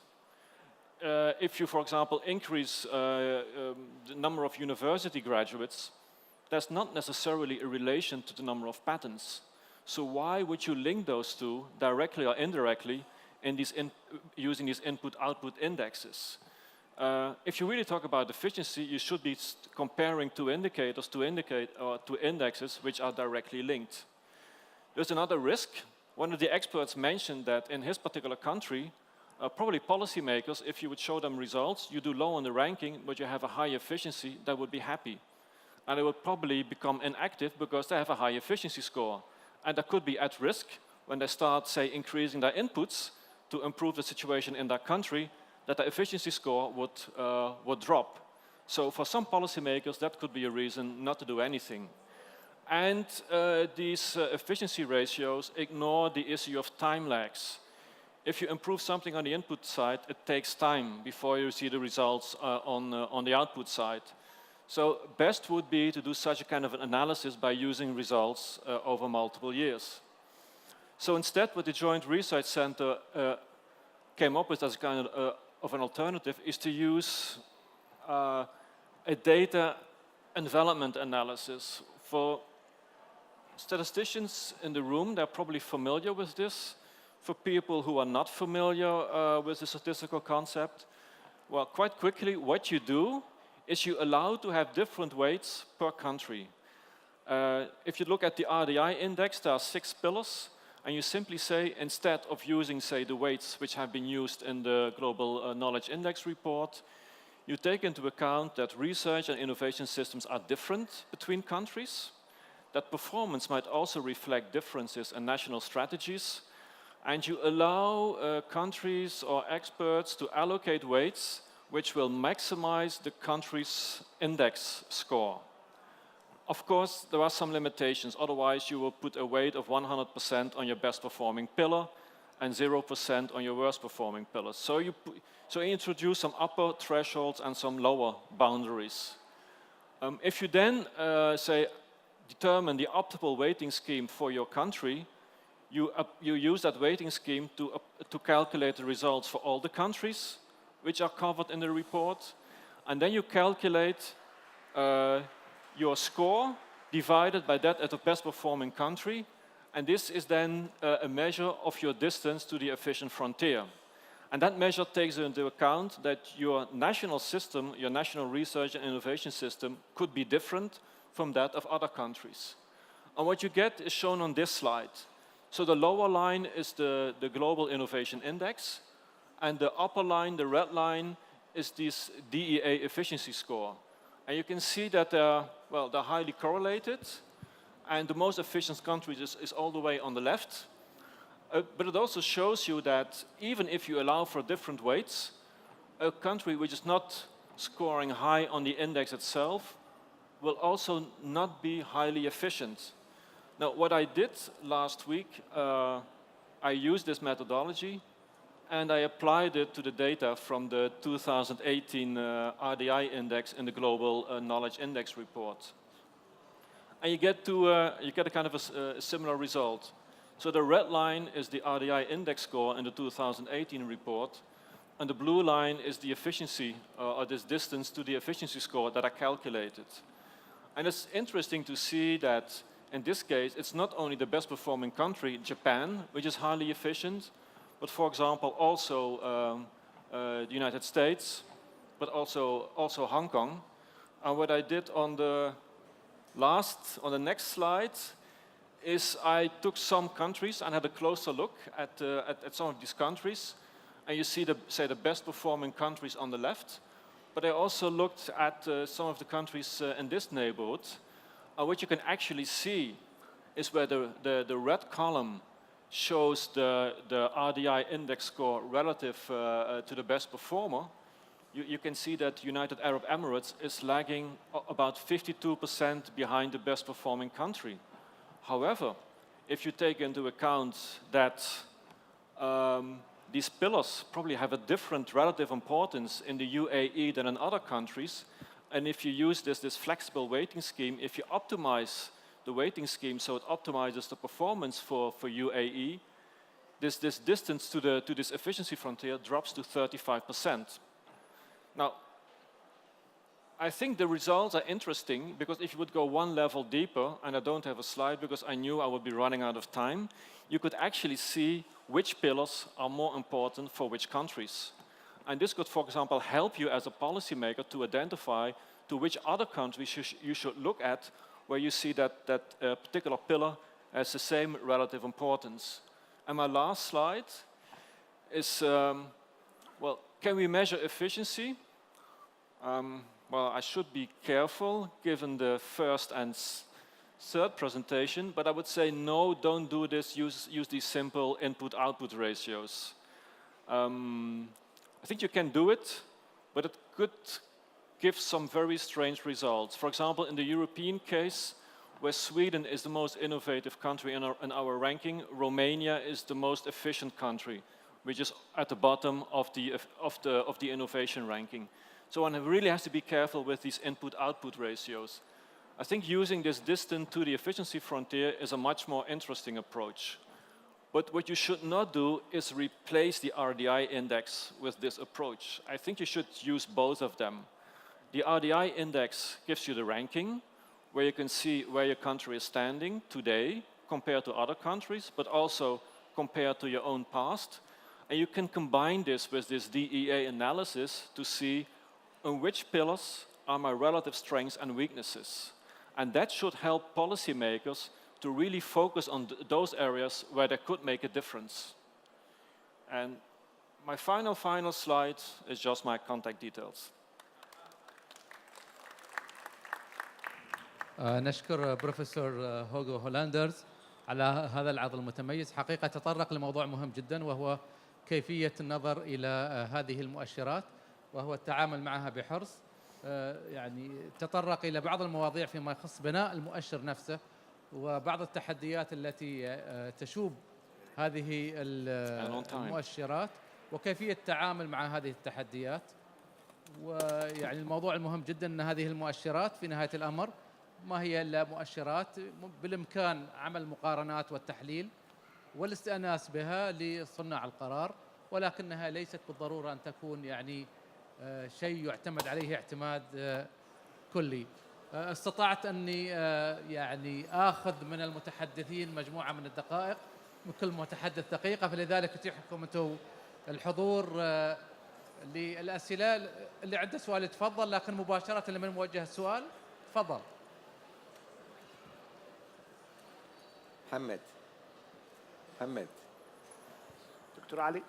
If you, for example, increase the number of university graduates, there's not necessarily a relation to the number of patents. So why would you link those two directly or indirectly in using these input-output indexes? If you really talk about efficiency, you should be comparing two indicators to indexes which are directly linked. There's another risk. One of the experts mentioned that in his particular country, probably policymakers, if you would show them results, you do low on the ranking, but you have a high efficiency, they would be happy. And they would probably become inactive because they have a high efficiency score. And that could be at risk when they start, say, increasing their inputs to improve the situation in their country, that the efficiency score would drop. So for some policymakers, that could be a reason not to do anything. And these efficiency ratios ignore the issue of time lags. If you improve something on the input side, it takes time before you see the results on the output side. So best would be to do such a kind of an analysis by using results over multiple years. So instead, what the Joint Research Center came up with as a kind of an alternative is to use a data and development analysis. For statisticians in the room, they're probably familiar with this. For people who are not familiar with the statistical concept, well, quite quickly, what you do is you allow to have different weights per country. If you look at the RDI index, there are 6 pillars, and you simply say, instead of using, say, the weights which have been used in the Global Knowledge Index report, you take into account that research and innovation systems are different between countries, that performance might also reflect differences in national strategies, and you allow countries or experts to allocate weights which will maximize the country's index score. Of course, there are some limitations. Otherwise, you will put a weight of 100% on your best performing pillar and 0% on your worst performing pillar. So you introduce some upper thresholds and some lower boundaries. If you then, determine the optimal weighting scheme for your country, you use that weighting scheme to calculate the results for all the countries which are covered in the report. And then you calculate your score divided by that at the best performing country. And this is then a measure of your distance to the efficient frontier. And that measure takes into account that your national system, your national research and innovation system could be different from that of other countries. And what you get is shown on this slide. So the lower line is the Global Innovation Index, and the upper line, the red line, is this DEA efficiency score. And you can see that they're highly correlated, and the most efficient country is all the way on the left. But it also shows you that even if you allow for different weights, a country which is not scoring high on the index itself will also not be highly efficient. Now, what I did last week, I used this methodology and I applied it to the data from the 2018 RDI index in the Global Knowledge Index report. And you get a kind of a similar result. So the red line is the RDI index score in the 2018 report, and the blue line is the efficiency, or this distance to the efficiency score that I calculated. And it's interesting to see that in this case, it's not only the best performing country, Japan, which is highly efficient, but for example, also the United States, but also Hong Kong. And what I did on the next slide is I took some countries and had a closer look at some of these countries. And you see the best performing countries on the left. But I also looked at some of the countries in this neighborhood. What you can actually see is where the red column shows the RDI index score relative to the best performer. You can see that United Arab Emirates is lagging about 52% behind the best performing country. However, if you take into account that these pillars probably have a different relative importance in the UAE than in other countries, and if you use this flexible weighting scheme, if you optimize the weighting scheme so it optimizes the performance for UAE, this distance to this efficiency frontier drops to 35%. Now, I think the results are interesting because if you would go one level deeper, and I don't have a slide because I knew I would be running out of time, you could actually see which pillars are more important for which countries. And this could, for example, help you as a policymaker to identify to which other countries you should look at where you see that particular pillar has the same relative importance. And my last slide is, well, can we measure efficiency? Well, I should be careful given the first and third presentation, but I would say no, don't do this, use these simple input-output ratios. I think you can do it, but it could give some very strange results. For example, in the European case, where Sweden is the most innovative country in our ranking, Romania is the most efficient country, which is at the bottom of the innovation ranking. So one really has to be careful with these input-output ratios. I think using this distance to the efficiency frontier is a much more interesting approach. But what you should not do is replace the RDI index with this approach. I think you should use both of them. The RDI index gives you the ranking, where you can see where your country is standing today compared to other countries, but also compared to your own past. And you can combine this with this DEA analysis to see on which pillars are my relative strengths and weaknesses. And that should help policymakers to really focus on those areas where they could make a difference. And my final slide is just my contact details. نشكر بروفيسور هوغو هولاندرز على هذا العرض المتميز. حقيقة تطرق لموضوع مهم جدا وهو كيفية النظر إلى هذه المؤشرات وهو التعامل معها بحرص. يعني تطرق إلى بعض المواضيع فيما يخص بناء المؤشر نفسه وبعض التحديات التي تشوب هذه المؤشرات وكيفية التعامل مع هذه التحديات. ويعني الموضوع المهم جدا أن هذه المؤشرات في نهاية الأمر ما هي إلا مؤشرات، بالإمكان عمل مقارنات والتحليل والاستئناس بها لصناع القرار، ولكنها ليست بالضرورة أن تكون يعني شيء يعتمد عليه اعتماد كلي. استطعت أني يعني آخذ من المتحدثين مجموعة من الدقائق، من كل متحدث دقيقة، فلذلك أتيح لكم أنتم الحضور للأسئلة. اللي عنده سؤال يتفضل، لكن مباشرة لمن موجه السؤال تفضل. محمد دكتور علي.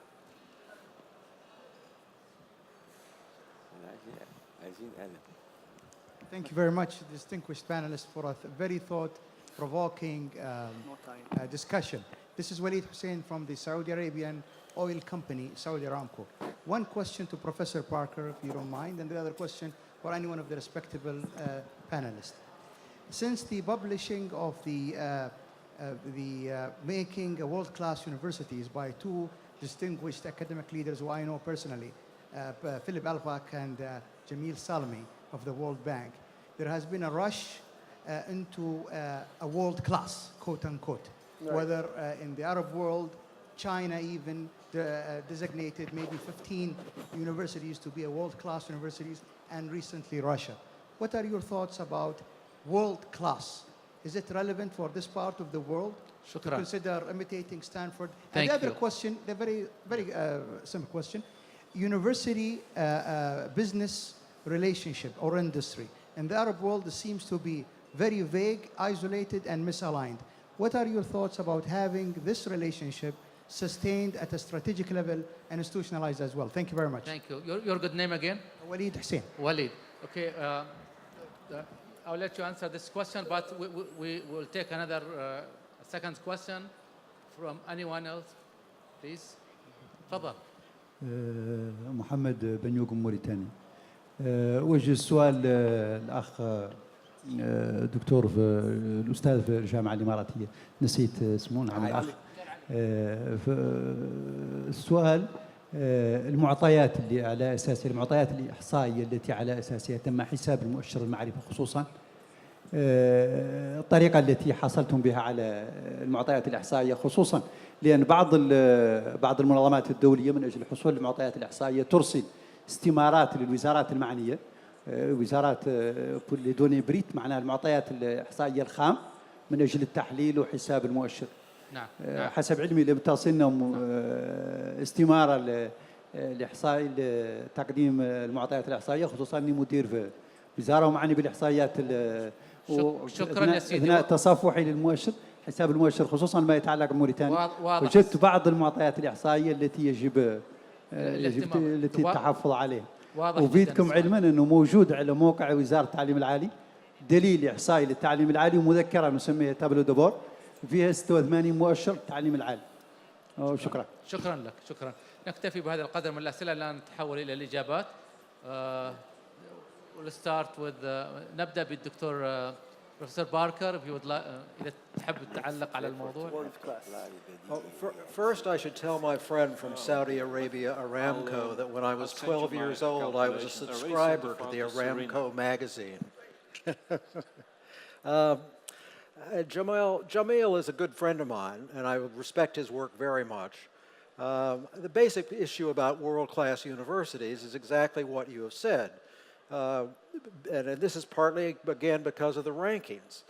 عايزين قلم. Thank you very much, distinguished panelists, for a very thought thought-provoking discussion. This is Walid Hussein from the Saudi Arabian oil company, Saudi Aramco. One question to Professor Parker, if you don't mind, and the other question for any one of the respectable panelists. Since the publishing of the making a world-class universities by two distinguished academic leaders who I know personally, Philip Alpach and Jamil Salmi of the World Bank, there has been a rush into a world class, quote unquote, right. Whether in the Arab world, China even designated maybe 15 universities to be a world class universities, and recently Russia. What are your thoughts about world class? Is it relevant for this part of the world to consider imitating Stanford? And the other question, the very simple question, university business relationship or industry. In the Arab world, it seems to be very vague, isolated, and misaligned. What are your thoughts about having this relationship sustained at a strategic level and institutionalized as well? Thank you very much. Thank you. Your good name again? Walid Hussein. Walid. Okay. I'll let you answer this question, but we will take another second question from anyone else, please. تفضل. محمد بنيوق موريتاني. وجه السؤال الأخ دكتور الأستاذ في الجامعة الإماراتية، نسيت اسمه، نعم الأخ. السؤال المعطيات اللي على أساسها، المعطيات الإحصائية التي على أساسها تم حساب المؤشر المعرفة، خصوصا الطريقة التي حصلتم بها على المعطيات الإحصائية، خصوصا لأن بعض المنظمات الدولية من أجل الحصول على المعطيات الإحصائية ترسل استمارات للوزارات المعنية، وزارات لي دوني بريت، معناها المعطيات الإحصائية الخام من أجل التحليل وحساب المؤشر. نعم. حسب علمي لم تصلنا استمارة لإحصاء لتقديم المعطيات الإحصائية، خصوصا أني مدير في وزارة ومعني بالإحصائيات. شكرا يا سيدي. أثناء تصفحي للمؤشر، حساب المؤشر، خصوصا ما يتعلق بموريتانيا، وجدت بعض المعطيات الإحصائية التي يجب التحفظ عليها. أفيدكم علما أنه موجود على موقع وزارة التعليم العالي دليل إحصائي للتعليم العالي ومذكرة نسميها تابلو دبور فيها 86 مؤشر التعليم العالي. شكرا. شكرا لك. شكرا. نكتفي بهذا القدر من الأسئلة، الآن نتحول إلى الإجابات. We'll start with نبدأ بالدكتور بروفيسور باركر، إذا تحب تعلق على الموضوع. First, I should tell my friend from Saudi Arabia, Aramco, that when I was 12 years old, I was a subscriber to the Aramco magazine. Jamil is a good friend of mine, and I respect his work very much. The basic issue about world-class universities is exactly what you have said. And this is partly, again, because of the rankings.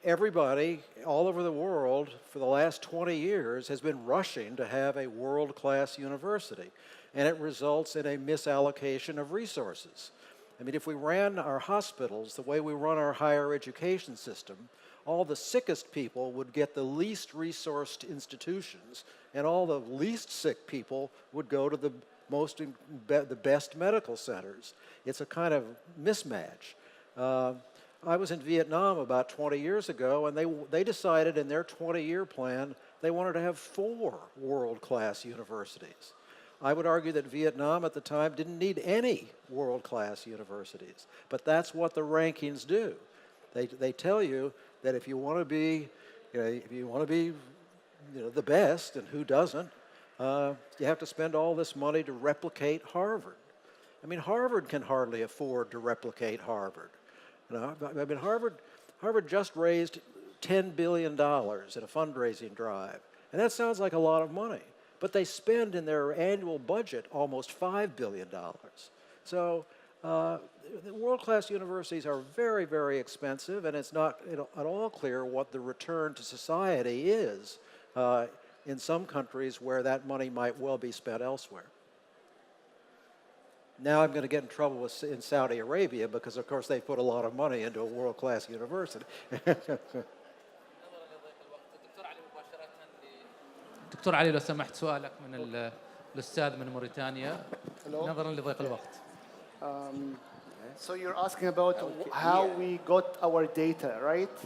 Everybody all over the world for the last 20 years has been rushing to have a world-class university, and it results in a misallocation of resources. I mean, if we ran our hospitals the way we run our higher education system, all the sickest people would get the least resourced institutions, and all the least sick people would go to the best medical centers. It's a kind of mismatch. I was in Vietnam about 20 years ago, and they decided in their 20-year plan they wanted to have 4 world-class universities. I would argue that Vietnam at the time didn't need any world-class universities, but that's what the rankings do. They tell you that if you want to be, the best, and who doesn't, you have to spend all this money to replicate Harvard. I mean, Harvard can hardly afford to replicate Harvard. I mean, Harvard just raised $10 billion in a fundraising drive, and that sounds like a lot of money, but they spend in their annual budget almost $5 billion. So world-class universities are very, very expensive, and it's not at all clear what the return to society is in some countries where that money might well be spent elsewhere. Now I'm going to get in trouble in Saudi Arabia because, of course, they put a lot of money into a world-class university. دكتور علي لو سمحت سؤالك من الأستاذ من موريتانيا نظرا لضيق الوقت. So you're asking about how we got our data, right?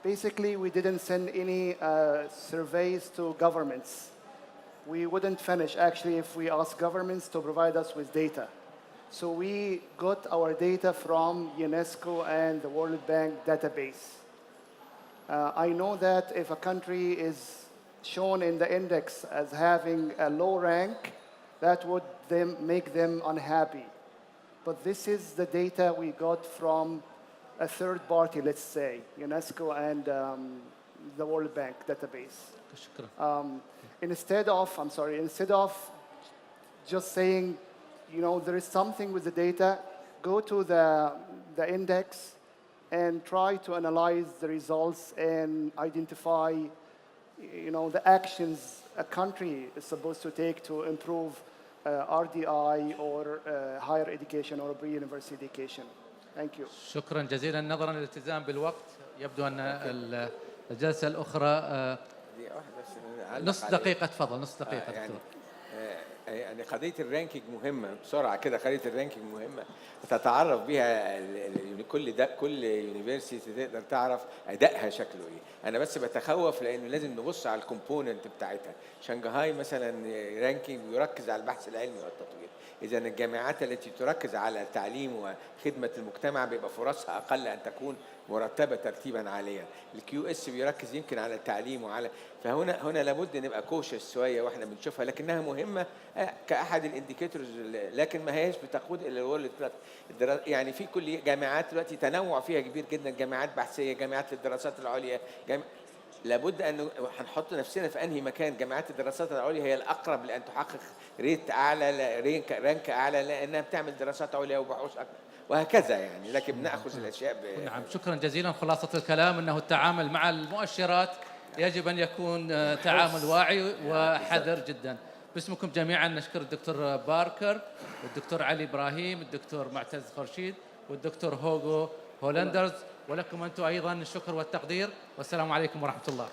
Basically, we didn't send any surveys to governments. We wouldn't finish, actually, if we asked governments to provide us with data. So we got our data from UNESCO and the World Bank database. I know that if a country is shown in the index as having a low rank, that would make them unhappy. But this is the data we got from a third party, let's say, UNESCO and the World Bank database. Instead of just saying, there is something with the data, go to the index and try to analyze the results and identify, the actions a country is supposed to take to improve RDI or higher education or pre-university education. Thank you. شكرا جزيلا. نظرا للالتزام بالوقت يبدو أن الجلسة الأخرى نص دقيقة. تفضل. نص دقيقة دكتور. يعني قضية الرانكينج مهمة بسرعة كده. قضية الرانكينج مهمة تتعرف بها كل يونيفرسيتي تقدر تعرف أدائها شكله إيه. أنا بس بتخوف لأنه لازم نبص على الكومبوننت بتاعتها. شنغهاي مثلا رانكينج يركز على البحث العلمي والتطوير. إذا الجامعات التي تركز على التعليم وخدمة المجتمع بيبقى فرصها أقل أن تكون مرتبة ترتيبا عاليا. الكيو اس بيركز يمكن على التعليم وعلى فهنا لابد نبقى كوشس شويه واحنا بنشوفها، لكنها مهمه كاحد الانديكيتورز، لكن ما هيش بتقود الى الورلد. يعني في كل جامعات دلوقتي تنوع فيها كبير جدا، جامعات بحثيه، جامعات للدراسات العليا، لابد ان هنحط نفسنا في انهي مكان. جامعات الدراسات العليا هي الاقرب لان تحقق ريت اعلى، رانك اعلى، لانها بتعمل دراسات عليا وبحوث اكثر وهكذا يعني. لكن بناخذ الاشياء نعم. شكرا جزيلا. خلاصة الكلام انه التعامل مع المؤشرات يجب ان يكون تعامل واعي وحذر جدا. باسمكم جميعا نشكر الدكتور باركر والدكتور علي ابراهيم، الدكتور معتز خورشيد والدكتور هوغو هولندرز، ولكم انتم ايضا الشكر والتقدير، والسلام عليكم ورحمة الله.